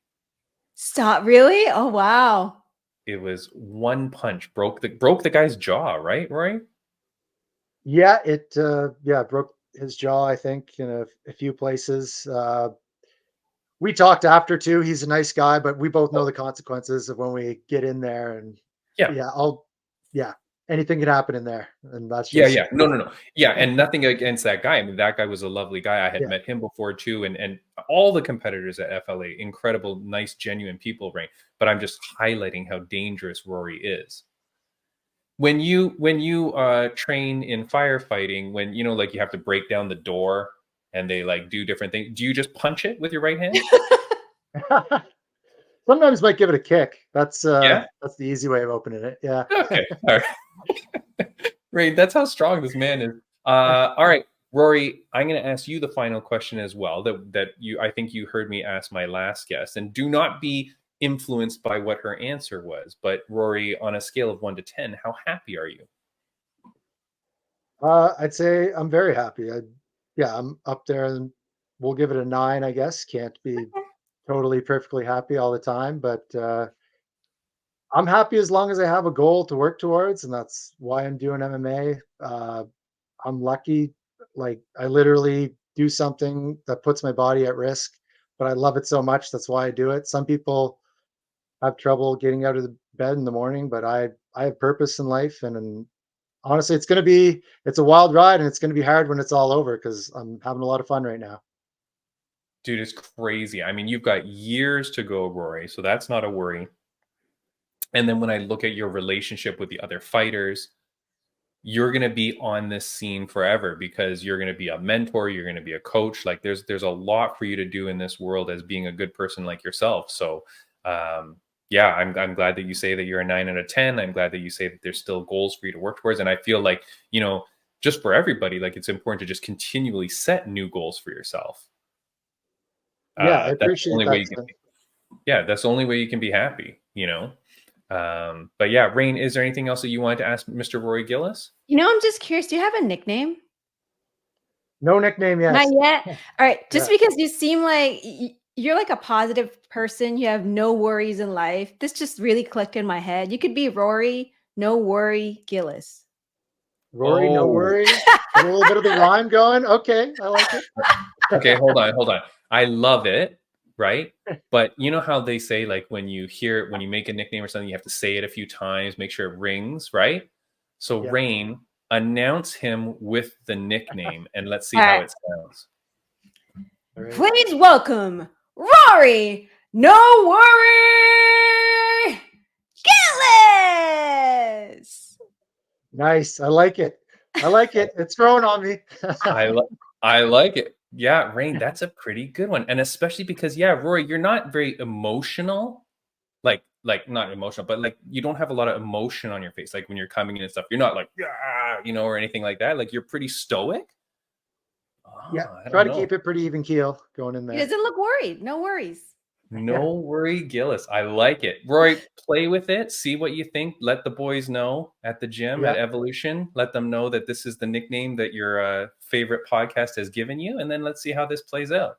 Stop! Really? Oh wow! It was one punch, broke the guy's jaw, right, Rory? Yeah, it broke his jaw, I think, in a few places. We talked after too. He's a nice guy, but we both know the consequences of when we get in there. And anything can happen in there. And that's just no. Yeah, and nothing against that guy. I mean, that guy was a lovely guy. I had met him before too, and all the competitors at FLA, incredible, nice, genuine people, right? But I'm just highlighting how dangerous Rory is. When you train in firefighting, when like you have to break down the door and they like do different things, do you just punch it with your right hand? Sometimes might give it a kick. That's the easy way of opening it. Yeah. Okay. All right. Right. That's how strong this man is. All right, Rory, I'm going to ask you the final question as well. I think you heard me ask my last guest, and do not be influenced by what her answer was. But Rory, on a scale of 1 to 10, how happy are you? I'd say I'm very happy. I'm up there, and we'll give it a 9, I guess. Can't be totally perfectly happy all the time, but I'm happy as long as I have a goal to work towards, and that's why I'm doing MMA. I'm lucky. Like, I literally do something that puts my body at risk, but I love it so much. That's why I do it. Some people have trouble getting out of the bed in the morning, but I have purpose in life, and honestly, it's a wild ride, and it's going to be hard when it's all over because I'm having a lot of fun right now. Dude, it's crazy. I mean, you've got years to go, Rory, so that's not a worry. And then when I look at your relationship with the other fighters, you're going to be on this scene forever because you're going to be a mentor, you're going to be a coach. Like there's a lot for you to do in this world as being a good person like yourself. So yeah, I'm glad that you say that you're a 9 out of 10. I'm glad that you say that there's still goals for you to work towards. And I feel like, you know, just for everybody, like it's important to just continually set new goals for yourself. Yeah, I That's the appreciate only way that. you can yeah, that's the only way you can be happy, you know. But yeah, Rain, is there anything else that you wanted to ask Mr. Rory Gillis? You know, I'm just curious. Do you have a nickname? No nickname yet. Not yet. All right. Just Yeah. because you seem like you're like a positive person, you have no worries in life. This just really clicked in my head. You could be Rory, no worry, Gillis. Rory, no Oh, worry. Get a little bit of the rhyme going. Okay, I like it. okay. Hold on. I love it, right? But you know how they say, like, when you make a nickname or something, you have to say it a few times, make sure it rings, right? So, Yeah. Rain, announce him with the nickname, and let's see All how right. it sounds. All right. Please welcome Rory, no worry, Gillis. Nice. I like it. I like it. It's growing on me. I like it. Yeah, Rain, that's a pretty good one. And especially because, yeah, Rory, you're not very emotional. Like not emotional, but like you don't have a lot of emotion on your face. Like when you're coming in and stuff, you're not like, yeah, you know, or anything like that. Like you're pretty stoic. Yeah. Oh, I Try don't to know. keep it pretty even keel going in He there. doesn't look worried. No worries. No worry, Gillis. I like it. Rory, play with it. See what you think. Let the boys know at the gym at Yeah. Evolution. Let them know that this is the nickname that your favorite podcast has given you. And then let's see how this plays out.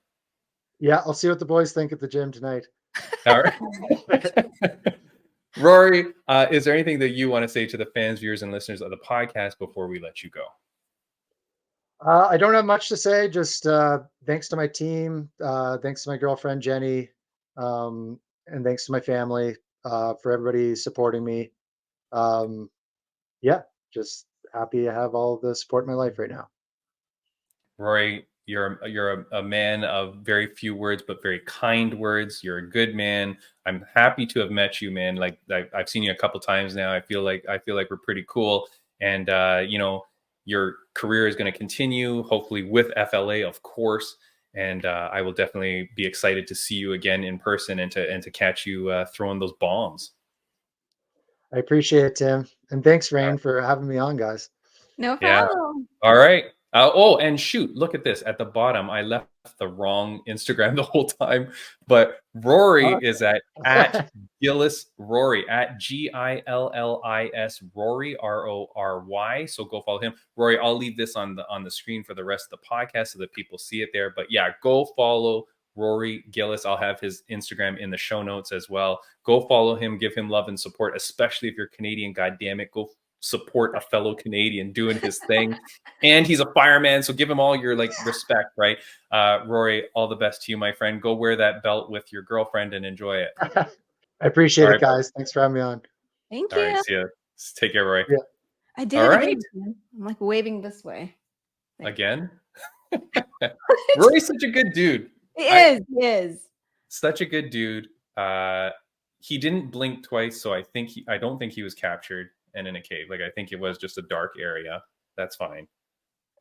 Yeah. I'll see what the boys think at the gym tonight. All right. Rory, is there anything that you want to say to the fans, viewers, and listeners of the podcast before we let you go? I don't have much to say. Just thanks to my team, thanks to my girlfriend Jenny, and thanks to my family for everybody supporting me. Yeah, just happy to have all the support in my life right now. Rory, you're a man of very few words, but very kind words. You're a good man. I'm happy to have met you, man. Like I've seen you a couple times now. I feel like we're pretty cool. And you know, your career is going to continue, hopefully with FLA, of course. And I will definitely be excited to see you again in person and to catch you throwing those bombs. I appreciate it, Tim, and thanks, Rain, for having me on, guys. No Yeah. problem. All right. Oh, and shoot, look at this at the bottom. I left the wrong Instagram the whole time, but Rory is at Gillis Rory at GILLIS Rory RORY. So go follow him. Rory, I'll leave this on the screen for the rest of the podcast so that people see it there. But yeah, go follow Rory Gillis. I'll have his Instagram in the show notes as well. Go follow him, give him love and support, especially if you're Canadian. God damn it, go support a fellow Canadian doing his thing. And he's a fireman, so give him all your like respect, right? Rory, all the best to you, my friend. Go wear that belt with your girlfriend and enjoy it. I appreciate it, guys. Thanks for having me on. Thank All you. right, see ya. Take care, Rory. Yeah. I did All it right. again. I'm like waving this way. Again? Rory's such a good dude. He is. Such a good dude. He didn't blink twice, so I don't think he was captured and in a cave. Like I think it was just a dark area. That's fine.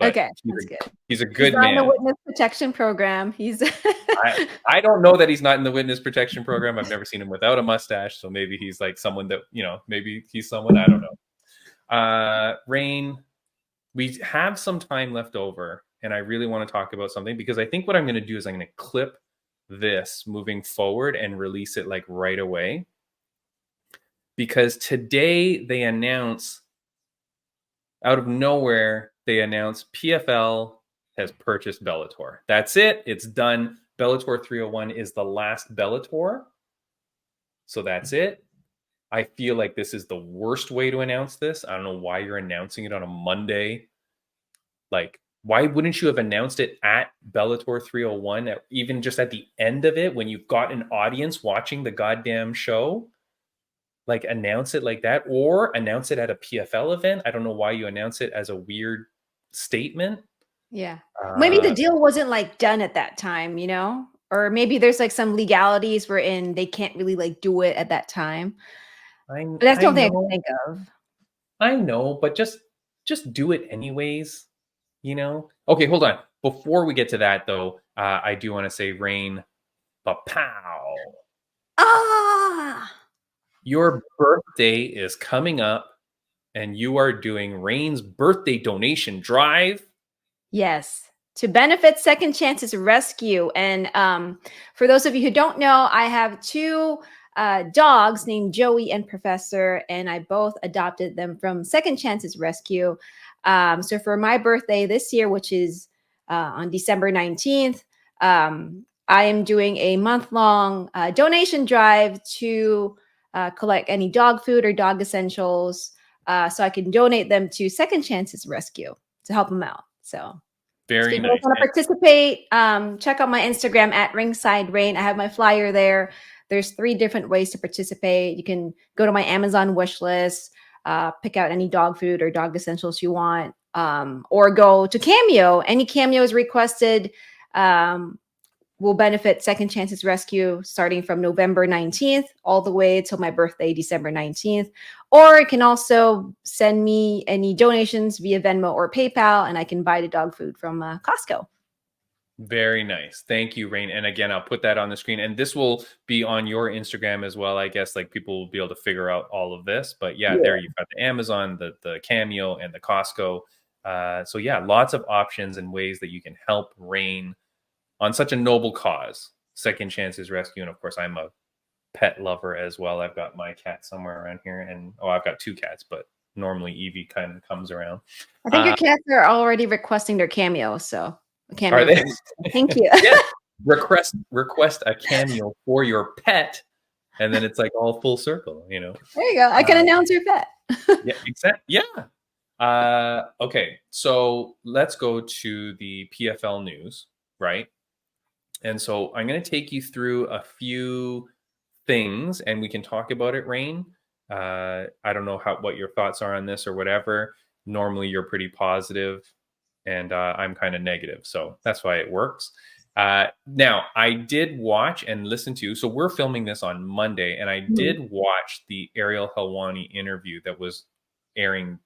But Okay, that's good. He's a good He's not man. in the witness protection program. He's I don't know that he's not in the witness protection program. I've never seen him without a mustache, so maybe he's like someone that, you know, maybe he's someone, I don't know. Rain, we have some time left over, and I really want to talk about something because I think what I'm going to do is I'm going to clip this moving forward and release it like right away. Because today they announce, out of nowhere, they announce PFL has purchased Bellator. That's it. It's done. Bellator 301 is the last Bellator. So that's it. I feel like this is the worst way to announce this. I don't know why you're announcing it on a Monday. Like, why wouldn't you have announced it at Bellator 301, even just at the end of it when you've got an audience watching the goddamn show? Like, announce it like that, or announce it at a PFL event. I don't know why you announce it as a weird statement. Yeah. Maybe the deal wasn't like done at that time, you know? Or maybe there's like some legalities wherein they can't really like do it at that time. But that's the only thing I can think of. I know, but just do it anyways, you know? Okay, hold on. Before we get to that, though, I do want to say, Rain, pa-pow. Ah! Your birthday is coming up, and you are doing Rain's birthday donation drive. Yes, to benefit Second Chances Rescue. And for those of you who don't know, I have two dogs named Joey and Professor, and I both adopted them from Second Chances Rescue. So for my birthday this year, which is on December 19th, I am doing a month-long donation drive to collect any dog food or dog essentials so I can donate them to Second Chances Rescue to help them out. So very if you nice. want to participate, check out my Instagram at Ringside Rain. I have my flyer there. There's 3 different ways to participate. You can go to my Amazon wish list, pick out any dog food or dog essentials you want, or go to Cameo. Any Cameos requested will benefit Second Chances Rescue starting from November 19th all the way till my birthday, December 19th. Or you can also send me any donations via Venmo or PayPal, and I can buy the dog food from Costco. Very nice. Thank you, Rain. And again, I'll put that on the screen. And this will be on your Instagram as well. I guess like people will be able to figure out all of this. But yeah, there you've got the Amazon, the Cameo, and the Costco. So yeah, lots of options and ways that you can help Rain on such a noble cause, Second Chances Rescue. And of course, I'm a pet lover as well. I've got my cat somewhere around here. And I've got 2 cats, but normally Evie kind of comes around. I think your cats are already requesting their Cameo. So are they? Thank you. Yeah. Request a cameo for your pet, and then it's like all full circle, you know. There you go. I can announce your pet. Yeah, exactly. Yeah. Okay, so let's go to the PFL news, right? And so I'm going to take you through a few things, and we can talk about it, Rain. I don't know what your thoughts are on this or whatever. Normally, you're pretty positive, and I'm kind of negative, so that's why it works. Now, I did watch and listen to, so we're filming this on Monday, and I did watch the Ariel Helwani interview that was airing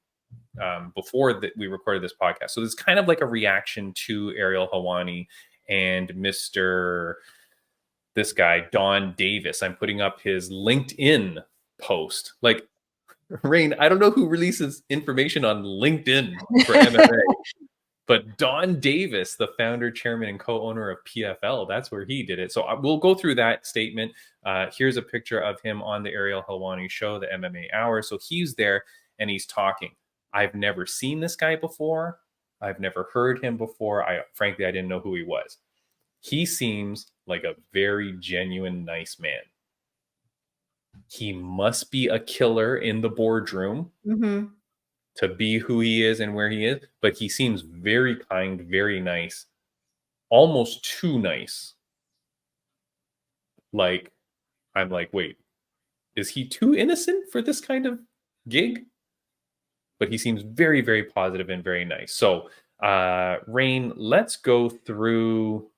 before that we recorded this podcast. So it's kind of like a reaction to Ariel Helwani and this guy, Donn Davis. I'm putting up his LinkedIn post. Like, Rain, I don't know who releases information on LinkedIn for MMA. But Donn Davis, the founder, chairman, and co-owner of PFL, that's where he did it. So we'll go through that statement. Here's a picture of him on the Ariel Helwani show, the MMA Hour. So he's there and he's talking. I've never seen this guy before. I've never heard him before. Frankly, I didn't know who he was. He seems like a very genuine, nice man. He must be a killer in the boardroom. Mm-hmm. To be who he is and where he is, but he seems very kind, very nice, almost too nice. Like, I'm like, wait, is he too innocent for this kind of gig? But he seems very, very positive and very nice. So, Rain, let's go through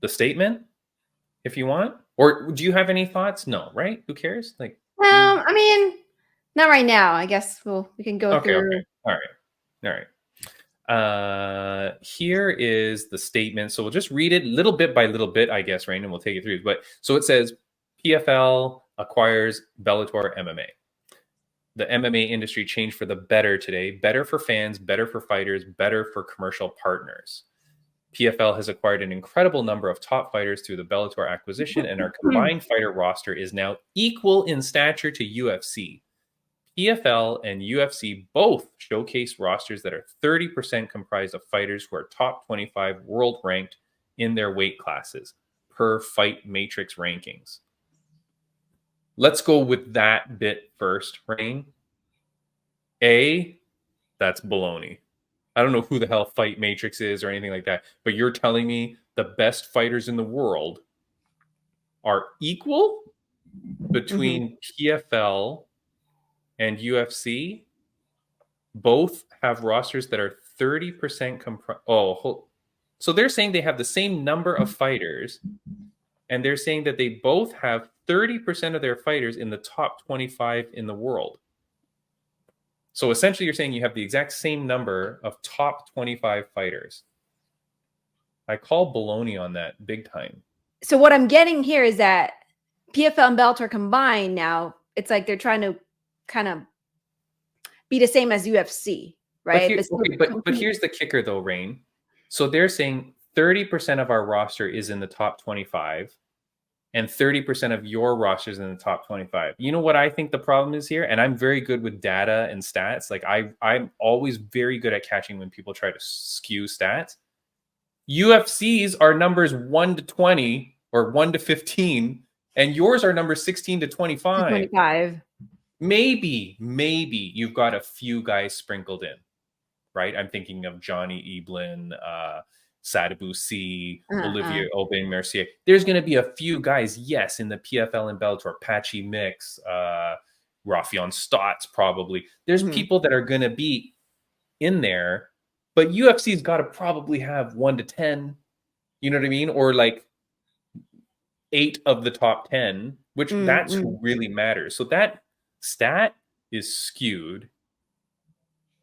the statement if you want. Or do you have any thoughts? No, right? Who cares? Like, I mean, not right now. I guess we can go through. Okay. All right. Here is the statement. So we'll just read it little bit by little bit, I guess, Rain, and we'll take it through. But so it says, PFL acquires Bellator MMA. The MMA industry changed for the better today. Better for fans, better for fighters, better for commercial partners. PFL has acquired an incredible number of top fighters through the Bellator acquisition, and our combined fighter roster is now equal in stature to UFC. PFL and UFC both showcase rosters that are 30% comprised of fighters who are top 25 world ranked in their weight classes per Fight Matrix rankings. let's go with that bit first, Rain. That's baloney. I don't know who the hell Fight Matrix is or anything like that, but you're telling me the best fighters in the world are equal between PFL and UFC? Both have rosters that are 30% so they're saying they have the same number of fighters, and they're saying that they both have 30% of their fighters in the top 25 in the world. So essentially, you're saying you have the exact same number of top 25 fighters. I call baloney on that big time. So what I'm getting here is that PFL and Bellator combined now, it's like they're trying to kind of be the same as UFC, right? But here's the kicker, though, Rain. So they're saying 30% of our roster is in the top 25, and 30% of your roster is in the top 25. You know what I think the problem is here? And I'm very good with data and stats. Like I'm always very good at catching when people try to skew stats. UFC's are numbers 1 to 20 or 1 to 15, and yours are numbers 16 to 25. 25. Maybe you've got a few guys sprinkled in, right? I'm thinking of Johnny Eblin, Sadibou C, Olivier Aubin Mercier. There's going to be a few guys, yes, in the PFL and Bellator, Patchy Mix, Rafion Stotts, probably. There's people that are going to be in there, but UFC's got to probably have 1 to 10, you know what I mean? Or like 8 of the top 10, which that's who really matters. So that stat is skewed.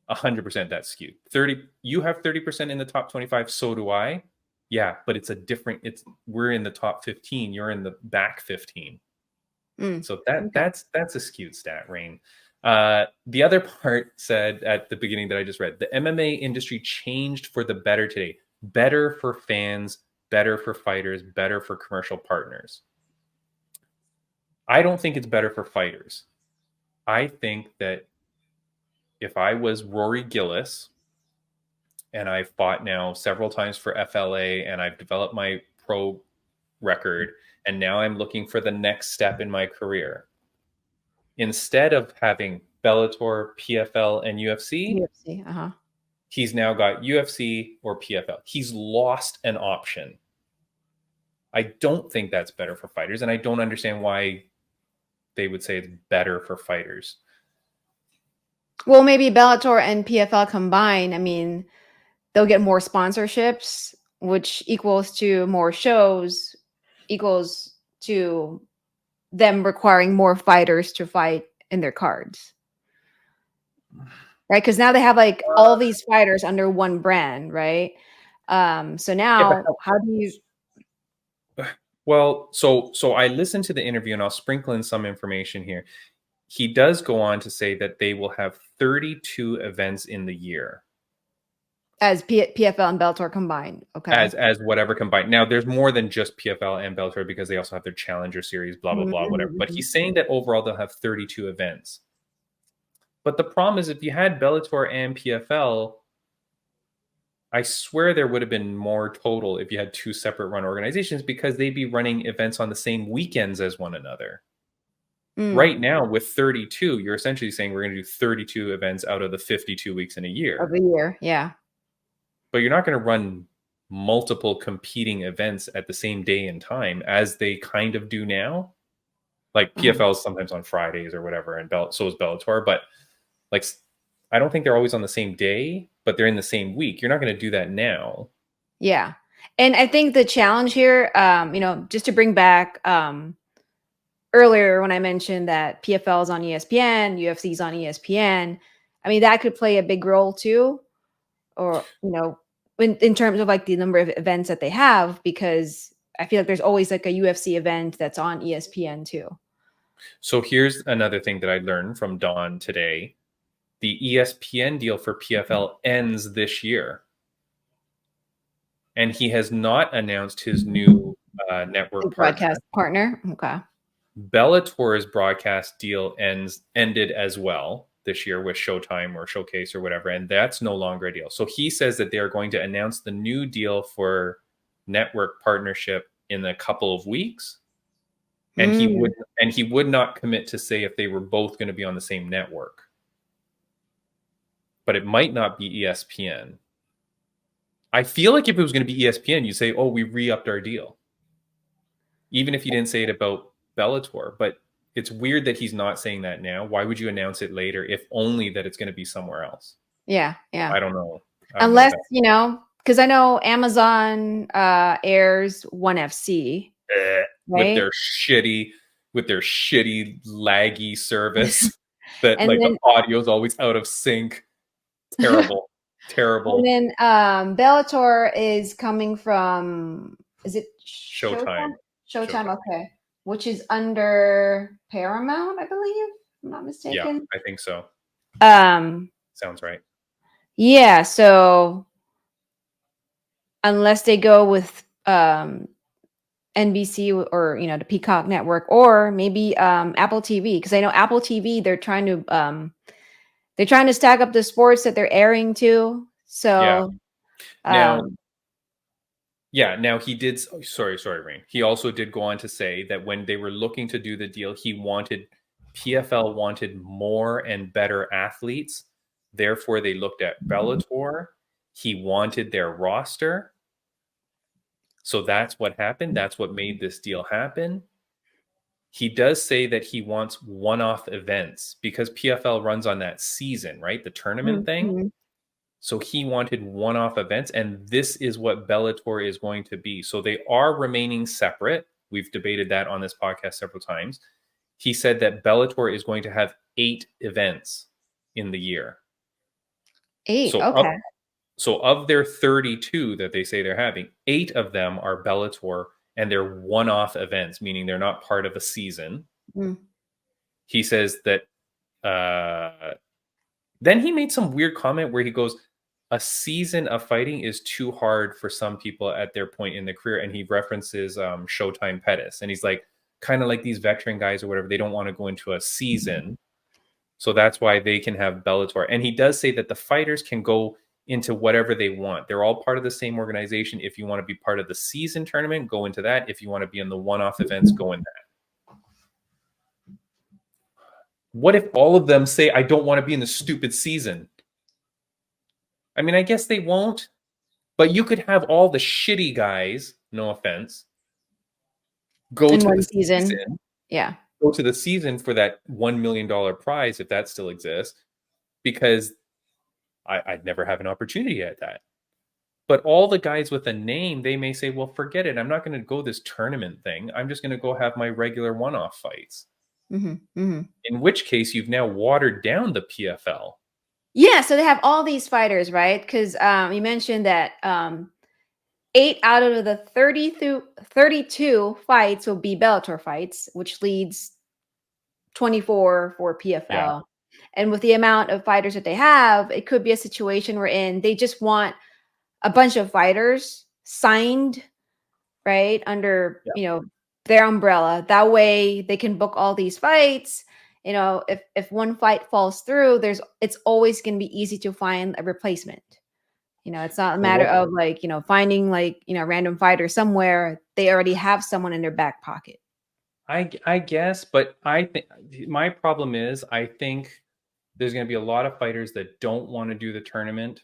100% that's skewed. 30, you have 30% in the top 25, so do I. Yeah, but it's a different, we're in the top 15, you're in the back 15. So that's a skewed stat, Rain. The other part said at the beginning that I just read, the MMA industry changed for the better today. Better for fans, better for fighters, better for commercial partners. I don't think it's better for fighters. I think that if I was Rory Gillis, and I've fought now several times for FLA, and I've developed my pro record, and now I'm looking for the next step in my career, instead of having Bellator, PFL, and UFC, he's now got UFC or PFL. He's lost an option. I don't think that's better for fighters, and I don't understand why they would say it's better for fighters. Well, maybe Bellator and PFL combined, I mean, they'll get more sponsorships, which equals to more shows, equals to them requiring more fighters to fight in their cards. Right? Because now they have like all these fighters under one brand, right? So now how do you... Well, so I listened to the interview, and I'll sprinkle in some information here. He does go on to say that they will have 32 events in the year. As PFL and Bellator combined. Okay. As whatever combined. Now, there's more than just PFL and Bellator, because they also have their Challenger Series, blah, blah, blah, whatever. But he's saying that overall they'll have 32 events. But the problem is, if you had Bellator and PFL, I swear there would have been more total if you had two separate run organizations, because they'd be running events on the same weekends as one another. Right now, with 32, you're essentially saying we're going to do 32 events out of the 52 weeks in a year. Of a year, yeah. But you're not going to run multiple competing events at the same day and time as they kind of do now. Like PFL is sometimes on Fridays or whatever, and so is Bellator. But like, I don't think they're always on the same day, but they're in the same week. You're not going to do that now. Yeah. And I think the challenge here, just to bring back earlier when I mentioned that PFL is on ESPN, UFC is on ESPN, I mean, that could play a big role too. Or, in terms of like the number of events that they have, because I feel like there's always like a UFC event that's on ESPN too. So here's another thing that I learned from Donn today. The ESPN deal for PFL ends this year. And he has not announced his new network broadcast partner. Okay. Bellator's broadcast deal ended as well this year with Showtime or Showcase or whatever, and that's no longer a deal. So he says that they are going to announce the new deal for network partnership in a couple of weeks. And he would not commit to say if they were both going to be on the same network. But it might not be ESPN. I feel like if it was going to be ESPN, you'd say, "Oh, we re-upped our deal." Even if you didn't say it about Bellator, but it's weird that he's not saying that now. Why would you announce it later if only that it's going to be somewhere else? Yeah. I don't know. Unless, because I know Amazon airs ONE FC, right? with their shitty laggy service that And like then, the audio's always out of sync. Terrible. And then Bellator is coming from, is it Showtime? Showtime, okay. Which is under Paramount, I believe, if I'm not mistaken. Yeah, I think so. Sounds right. Yeah, so unless they go with NBC or the Peacock network, or maybe Apple TV, because I know Apple TV, they're trying to stack up the sports that they're airing too. So now he did. Sorry, Rain. He also did go on to say that when they were looking to do the deal, PFL wanted more and better athletes. Therefore, they looked at Bellator. He wanted their roster. So that's what happened. That's what made this deal happen. He does say that he wants one-off events because PFL runs on that season, right? The tournament thing. So he wanted one-off events, and this is what Bellator is going to be. So they are remaining separate. We've debated that on this podcast several times. He said that Bellator is going to have 8 events in the year. 8, okay. So of their 32 that they say they're having, 8 of them are Bellator, and they're one-off events, meaning they're not part of a season. He says that then he made some weird comment where he goes, a season of fighting is too hard for some people at their point in their career. And he references Showtime Pettis. And he's like, kind of like these veteran guys or whatever, they don't want to go into a season. So that's why they can have Bellator. And he does say that the fighters can go into whatever they want. They're all part of the same organization. If you want to be part of the season tournament, go into that. If you want to be in the one-off events, go in that. What if all of them say, I don't want to be in the stupid season? I mean, I guess they won't, but you could have all the shitty guys, no offense, go in to one the season. Yeah. Go to the season for that $1 million prize, if that still exists, because I'd never have an opportunity at that. But all the guys with a name, they may say, well, forget it. I'm not going to go this tournament thing. I'm just going to go have my regular one-off fights. In which case, you've now watered down the PFL. Yeah, so they have all these fighters, right? Because you mentioned that 8 out of the 32 fights will be Bellator fights, which leads 24 for PFL. Yeah. And with the amount of fighters that they have, it could be a situation wherein they just want a bunch of fighters signed, right, under their umbrella. That way they can book all these fights. If one fight falls through, it's always going to be easy to find a replacement. It's not a matter of finding a random fighter somewhere. They already have someone in their back pocket. I guess, but I think my problem is I think there's going to be a lot of fighters that don't want to do the tournament.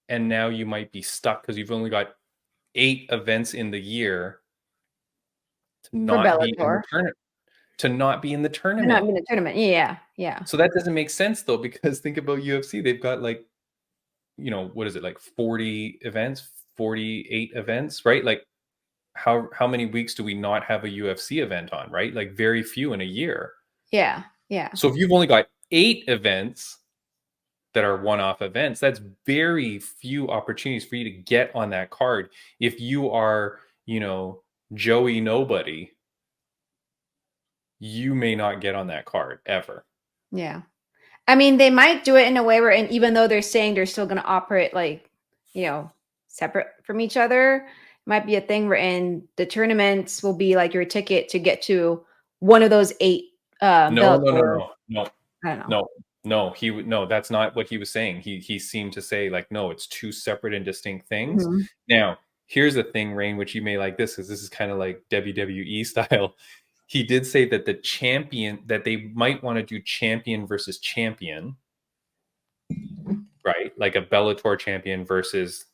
And now you might be stuck because you've only got 8 events in the year to not be in the tournament. To not be in the tournament. Not be in the tournament. Yeah. So that doesn't make sense though, because think about UFC. They've got what is it, like 40 events, 48 events, right? Like how many weeks do we not have a UFC event on, right? Like very few in a year. Yeah. So if you've only got 8 events that are one-off events, that's very few opportunities for you to get on that card. If you are, Joey Nobody, you may not get on that card ever. Yeah. I mean, they might do it in a way where, and even though they're saying they're still going to operate separate from each other, it might be a thing wherein the tournaments will be like your ticket to get to one of those 8. No. I don't know. No, that's not what he was saying. He seemed to say no, it's 2 separate and distinct things. Now, here's the thing, Rain, which you may like this, because this is kind of like WWE style. He did say that the champion, that they might want to do champion versus champion, right? Like a Bellator champion versus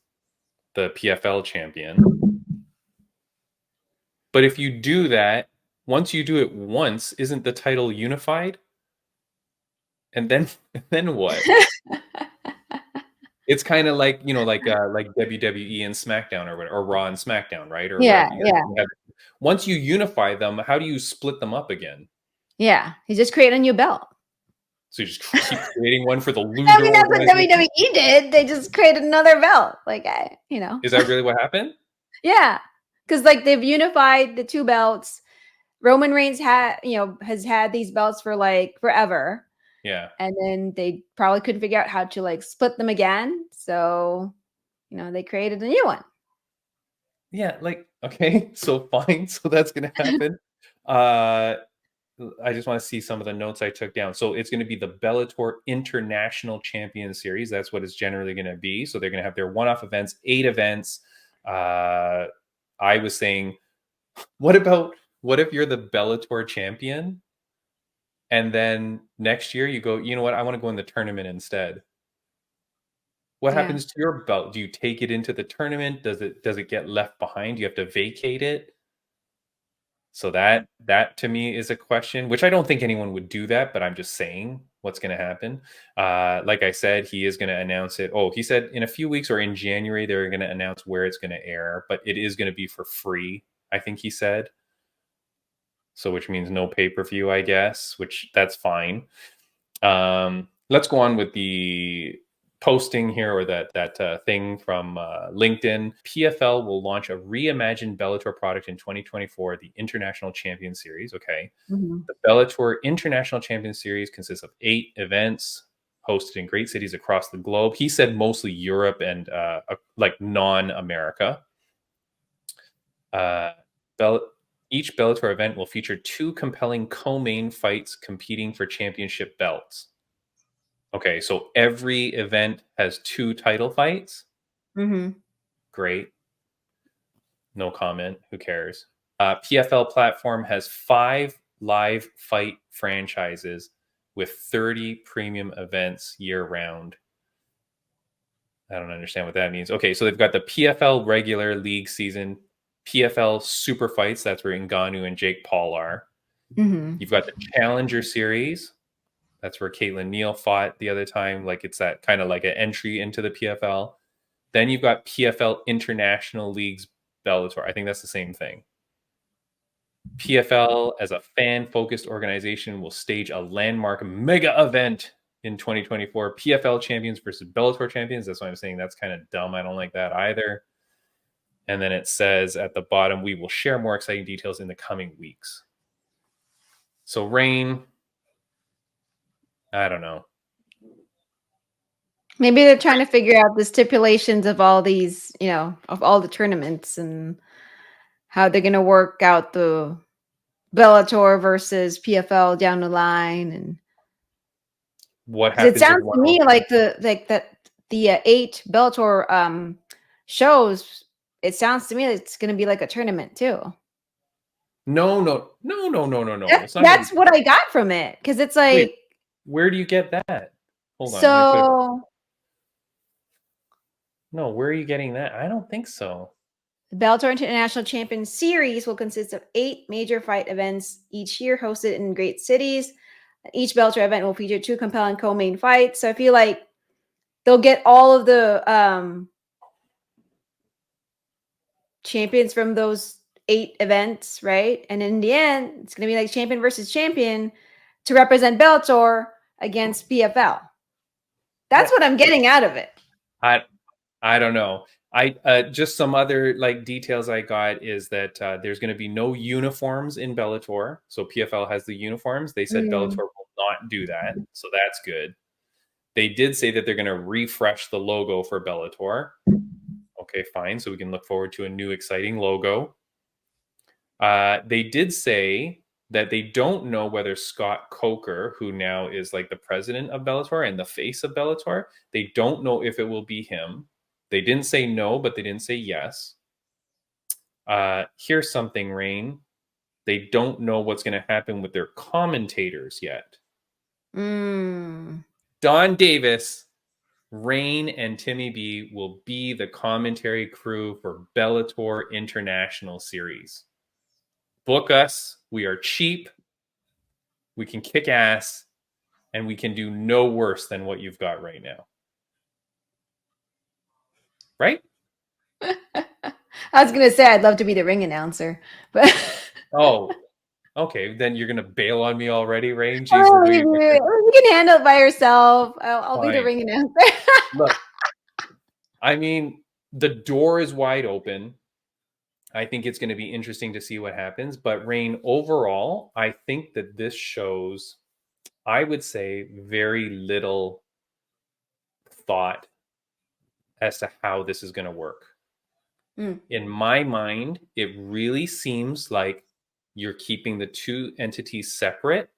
the PFL champion. But if you do that, once you do it once, isn't the title unified? And then what? It's kind of like, like WWE and SmackDown or Raw and SmackDown, right? Or Yeah, whatever. yeah. Once you unify them, how do you split them up again? Yeah. He just created a new belt. So you just keep creating one for the loser. I mean, that's what WWE did. They just created another belt. Like, Is that really what happened? Yeah. Because like they've unified the two belts. Roman Reigns has had these belts for like forever. Yeah. And then they probably couldn't figure out how to like split them again. So, they created a new one. Yeah, like, okay, so fine. So that's going to happen. I just want to see some of the notes I took down. So it's going to be the Bellator International Champion Series. That's what it's generally going to be. So they're going to have their one-off events, 8 events. I was saying, what if you're the Bellator champion? And then next year you go, you know what? I want to go in the tournament instead. What happens to your belt? Do you take it into the tournament? Does it get left behind? Do you have to vacate it? So that to me is a question, which I don't think anyone would do that, but I'm just saying what's going to happen. Like I said, he is going to announce it. Oh, he said in a few weeks or in January, they're going to announce where it's going to air, but it is going to be for free, I think he said. So which means no pay-per-view, I guess, which that's fine. Let's go on with the posting here, or that thing from LinkedIn. PFL will launch a reimagined Bellator product in 2024, the International Champion Series. Okay. Mm-hmm. The Bellator International Champion Series consists of 8 events hosted in great cities across the globe. He said mostly Europe and like non-America. Each Bellator event will feature 2 compelling co-main fights competing for championship belts. Okay, so every event has 2 title fights. Mm-hmm. Great. No comment. Who cares? PFL platform has 5 live fight franchises with 30 premium events year-round. I don't understand what that means. Okay, so they've got the PFL regular league season, PFL super fights. That's where Ngannou and Jake Paul are. Mm-hmm. You've got the Challenger Series. That's where Caitlin Neal fought the other time. Like it's that kind of like an entry into the PFL. Then you've got PFL International Leagues Bellator. I think that's the same thing. PFL, as a fan-focused organization, will stage a landmark mega event in 2024. PFL champions versus Bellator champions. That's why I'm saying that's kind of dumb. I don't like that either. And then it says at the bottom, we will share more exciting details in the coming weeks. So, Rain, I don't know. Maybe they're trying to figure out the stipulations of all these, of all the tournaments and how they're going to work out the Bellator versus PFL down the line. And what happens? It sounds to me like the 8 Bellator shows. It sounds to me like it's going to be like a tournament too. No. That's what I got from it, because it's like. Wait, where do you get that? Hold on. So. No, where are you getting that? I don't think so. The Bellator International Champion Series will consist of 8 major fight events each year, hosted in great cities. Each Bellator event will feature 2 compelling co-main fights. So I feel like they'll get all of the champions from those 8 events, right? And in the end, it's going to be like champion versus champion to represent Bellator against PFL. That's what I'm getting out of it. I don't know. Just some other like details I got is that there's going to be no uniforms in Bellator. So PFL has the uniforms. They said Bellator will not do that. So that's good. They did say that they're going to refresh the logo for Bellator. Okay, fine. So we can look forward to a new exciting logo. They did say that they don't know whether Scott Coker, who now is like the president of Bellator and the face of Bellator, they don't know if it will be him. They didn't say no, but they didn't say yes. Here's something, Rain. They don't know what's going to happen with their commentators yet. Mm. Donn Davis, Rain, and Timmy B will be the commentary crew for Bellator International Series. Book us. We are cheap. We can kick ass. And we can do no worse than what you've got right now. Right? I was gonna say I'd love to be the ring announcer, but Oh, okay. Then you're gonna bail on me already, Rain. Jesus, oh, you can handle it by yourself. I'll be the Fine. ring announcer. Look, I mean, the door is wide open. I think it's going to be interesting to see what happens. But Rain, overall, I think that this shows, I would say, very little thought as to how this is going to work. In my mind, it really seems like you're keeping the two entities separate.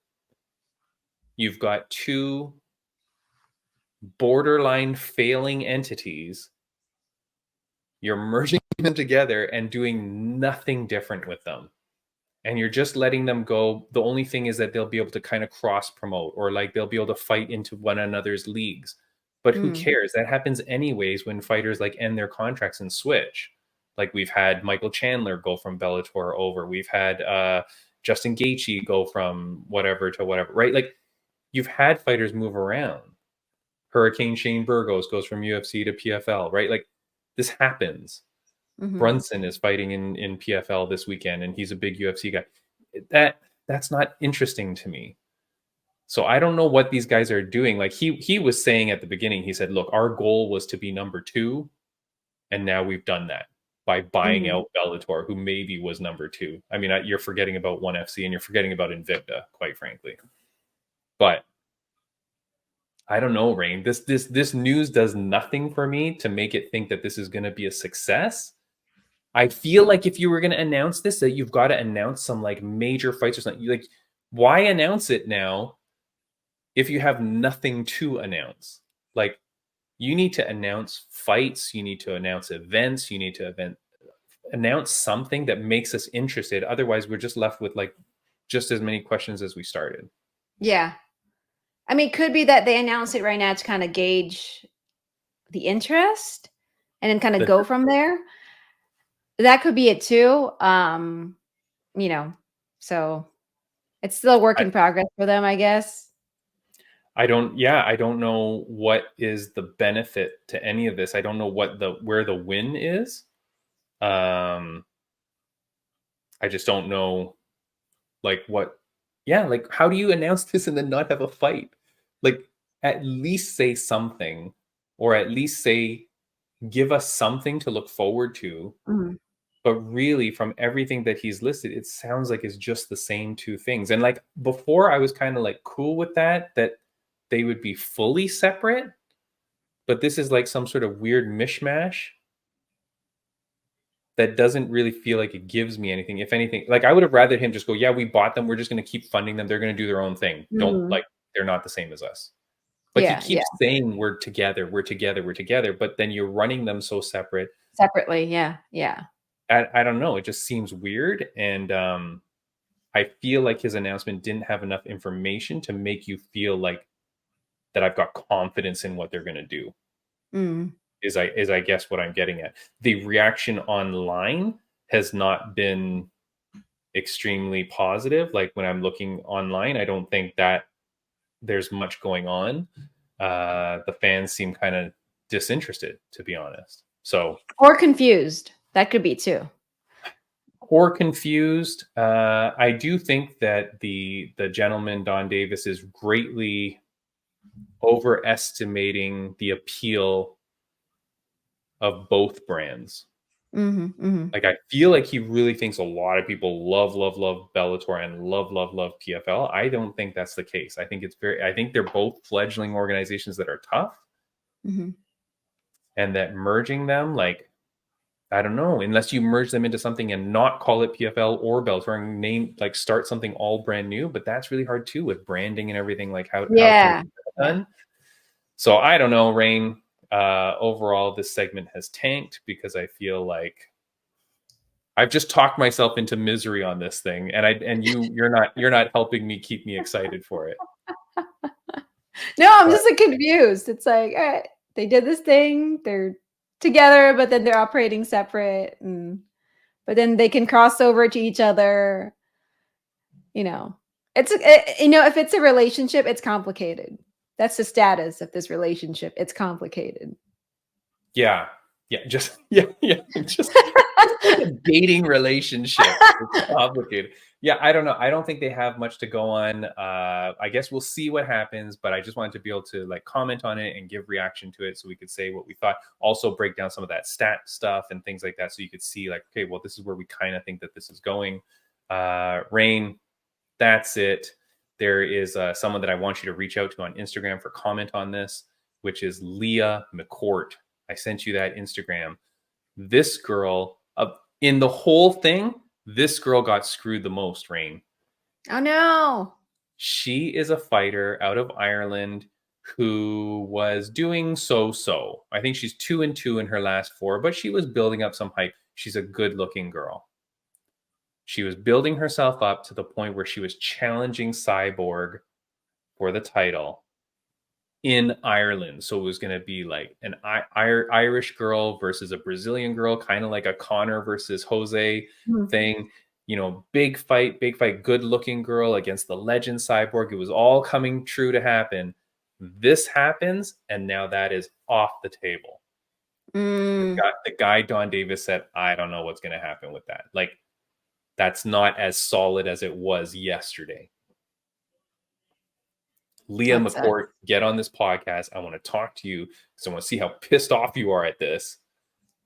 You've got two borderline failing entities. You're merging them together and doing nothing different with them. And you're just letting them go. The only thing is that they'll be able to kind of cross promote, or like they'll be able to fight into one another's leagues. But who cares? That happens anyways when fighters like end their contracts and switch. Like we've had Michael Chandler go from Bellator over. We've had Justin Gaethje go from whatever to whatever, right? Like you've had fighters move around. Hurricane Shane Burgos goes from UFC to PFL, right? Like this happens. Brunson is fighting in PFL this weekend, and he's a big UFC guy. That's not interesting to me. So I don't know what these guys are doing. Like he was saying at the beginning, he said, look, our goal was to be number 2, and now we've done that by buying out Bellator, who maybe was number 2. I mean, you're forgetting about ONE FC and you're forgetting about Invicta, quite frankly. But I don't know, Rain. This news does nothing for me to make it think that this is going to be a success. I feel like if you were going to announce this, that you've got to announce some like major fights or something. Like, why announce it now if you have nothing to announce? Like, you need to announce fights, you need to announce events, you need to announce something that makes us interested. Otherwise, we're just left with like just as many questions as we started. Yeah. I mean, it could be that they announce it right now to kind of gauge the interest and then kind of go from there. That could be it too. So it's still a work in progress for them, I guess. I don't know what is the benefit to any of this. I don't know where the win is. I just don't know like how do you announce this and then not have a fight? Like at least say something, or at least give us something to look forward to. But really, from everything that he's listed, it sounds like it's just the same two things. And like before, I was kind of like cool with that they would be fully separate. But this is like some sort of weird mishmash that doesn't really feel like it gives me anything. If anything, like I would have rather him just go, yeah, we bought them. We're just going to keep funding them. They're going to do their own thing. They're not the same as us. But he keeps saying we're together. But then you're running them so separately. Yeah. I don't know. It just seems weird. And I feel like his announcement didn't have enough information to make you feel like that I've got confidence in what they're going to do. Is I guess what I'm getting at. The reaction online has not been extremely positive. Like when I'm looking online, I don't think that there's much going on. The fans seem kind of disinterested, to be honest. Or confused. That could be too. Or confused. I do think that the gentleman, Donn Davis, is greatly overestimating the appeal of both brands. Like I feel like he really thinks a lot of people love Bellator and love PFL. I don't think that's the case. I think they're both fledgling organizations that are tough. And that merging them, like, I don't know, unless you merge them into something and not call it PFL or Bellator and start something all brand new, but that's really hard too with branding and everything, like how done. So I don't know, Rain. Overall, this segment has tanked because I feel like I've just talked myself into misery on this thing, and you're not helping me keep me excited for it. No, I'm just like confused. It's like, all right, they did this thing, they're together, but then they're operating separate, but then they can cross over to each other. You know, if it's a relationship, it's complicated. That's the status of this relationship. It's complicated. Yeah. Just like a dating relationship. It's complicated. Yeah, I don't know. I don't think they have much to go on. I guess we'll see what happens, but I just wanted to be able to like comment on it and give reaction to it so we could say what we thought. Also break down some of that stat stuff and things like that so you could see like, okay, well, this is where we kind of think that this is going. Rain, that's it. There is someone that I want you to reach out to on Instagram for comment on this, which is Leah McCourt. I sent you that Instagram. This girl, in the whole thing, this girl got screwed the most, Rain. Oh, no. She is a fighter out of Ireland who was doing so-so. I think she's 2-2 in her last 4, but she was building up some hype. She's a good-looking girl. She was building herself up to the point where she was challenging Cyborg for the title in Ireland. So it was going to be like an Irish girl versus a Brazilian girl, kind of like a Connor versus Jose thing. You know, big fight, good looking girl against the legend Cyborg. It was all coming true to happen. This happens, and now that is off the table. The guy Donn Davis said, I don't know what's going to happen with that. Like, that's not as solid as it was yesterday. Leah McCourt, get on this podcast. I want to talk to you because I want to see how pissed off you are at this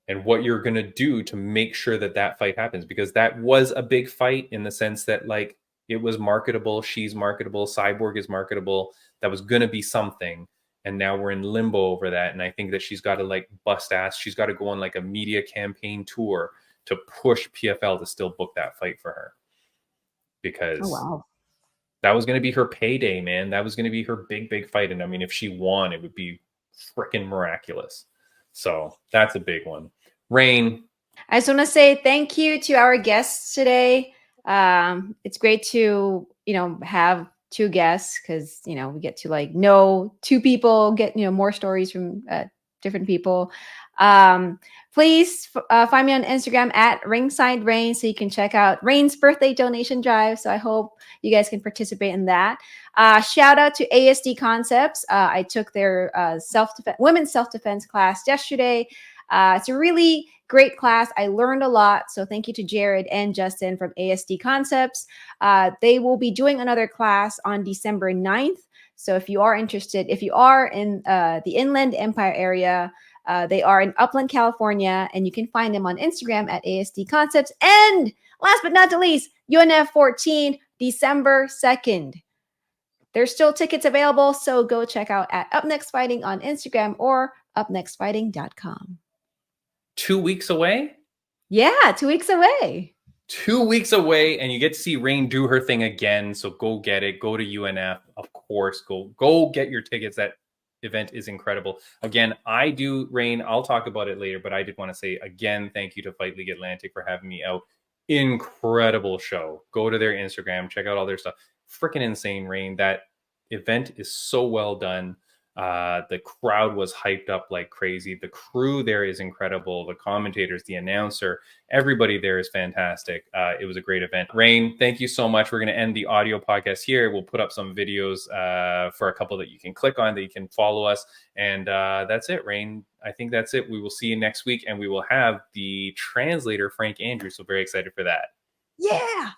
and what you're going to do to make sure that that fight happens, because that was a big fight in the sense that like it was marketable. She's marketable. Cyborg is marketable. That was going to be something. And now we're in limbo over that. And I think that she's got to like bust ass. She's got to go on like a media campaign tour to push PFL to still book that fight for her, because that was going to be her payday, man. That was going to be her big fight. And I mean, if she won, it would be freaking miraculous. So that's a big one. Rain. I just want to say thank you to our guests today. It's great to, have 2 guests because, we get to like know 2 people, get, more stories from different people. Please find me on Instagram at Ringside Rain so you can check out Rain's birthday donation drive. So I hope you guys can participate in that. Shout out to ASD Concepts. I took their women's self-defense class yesterday. It's a really great class. I learned a lot. So thank you to Jared and Justin from ASD Concepts. They will be doing another class on December 9th. So if you are interested, if you are in the Inland Empire area, they are in Upland, California, and you can find them on Instagram at ASD Concepts. And last but not the least, UNF 14, December 2nd. There's still tickets available, so go check out at Up Next Fighting on Instagram or upnextfighting.com. 2 weeks away? Yeah, 2 weeks away. 2 weeks away, and you get to see Rain do her thing again. So go get it. Go to UNF, of course. Go get your tickets. That event is incredible. Again, Rain, I'll talk about it later, but I did want to say again, thank you to Fight League Atlantic for having me out. Incredible show. Go to their Instagram, check out all their stuff. Freaking insane, Rain. That event is so well done. The crowd was hyped up like crazy. The crew there is incredible. The commentators, the announcer, everybody there is fantastic. It was a great event. Rain, thank you so much. We're going to end the audio podcast here. We'll put up some videos for a couple that you can click on, that you can follow us. And that's it, Rain. I think that's it. We will see you next week, and we will have the translator, Frank Andrews. So very excited for that. Yeah.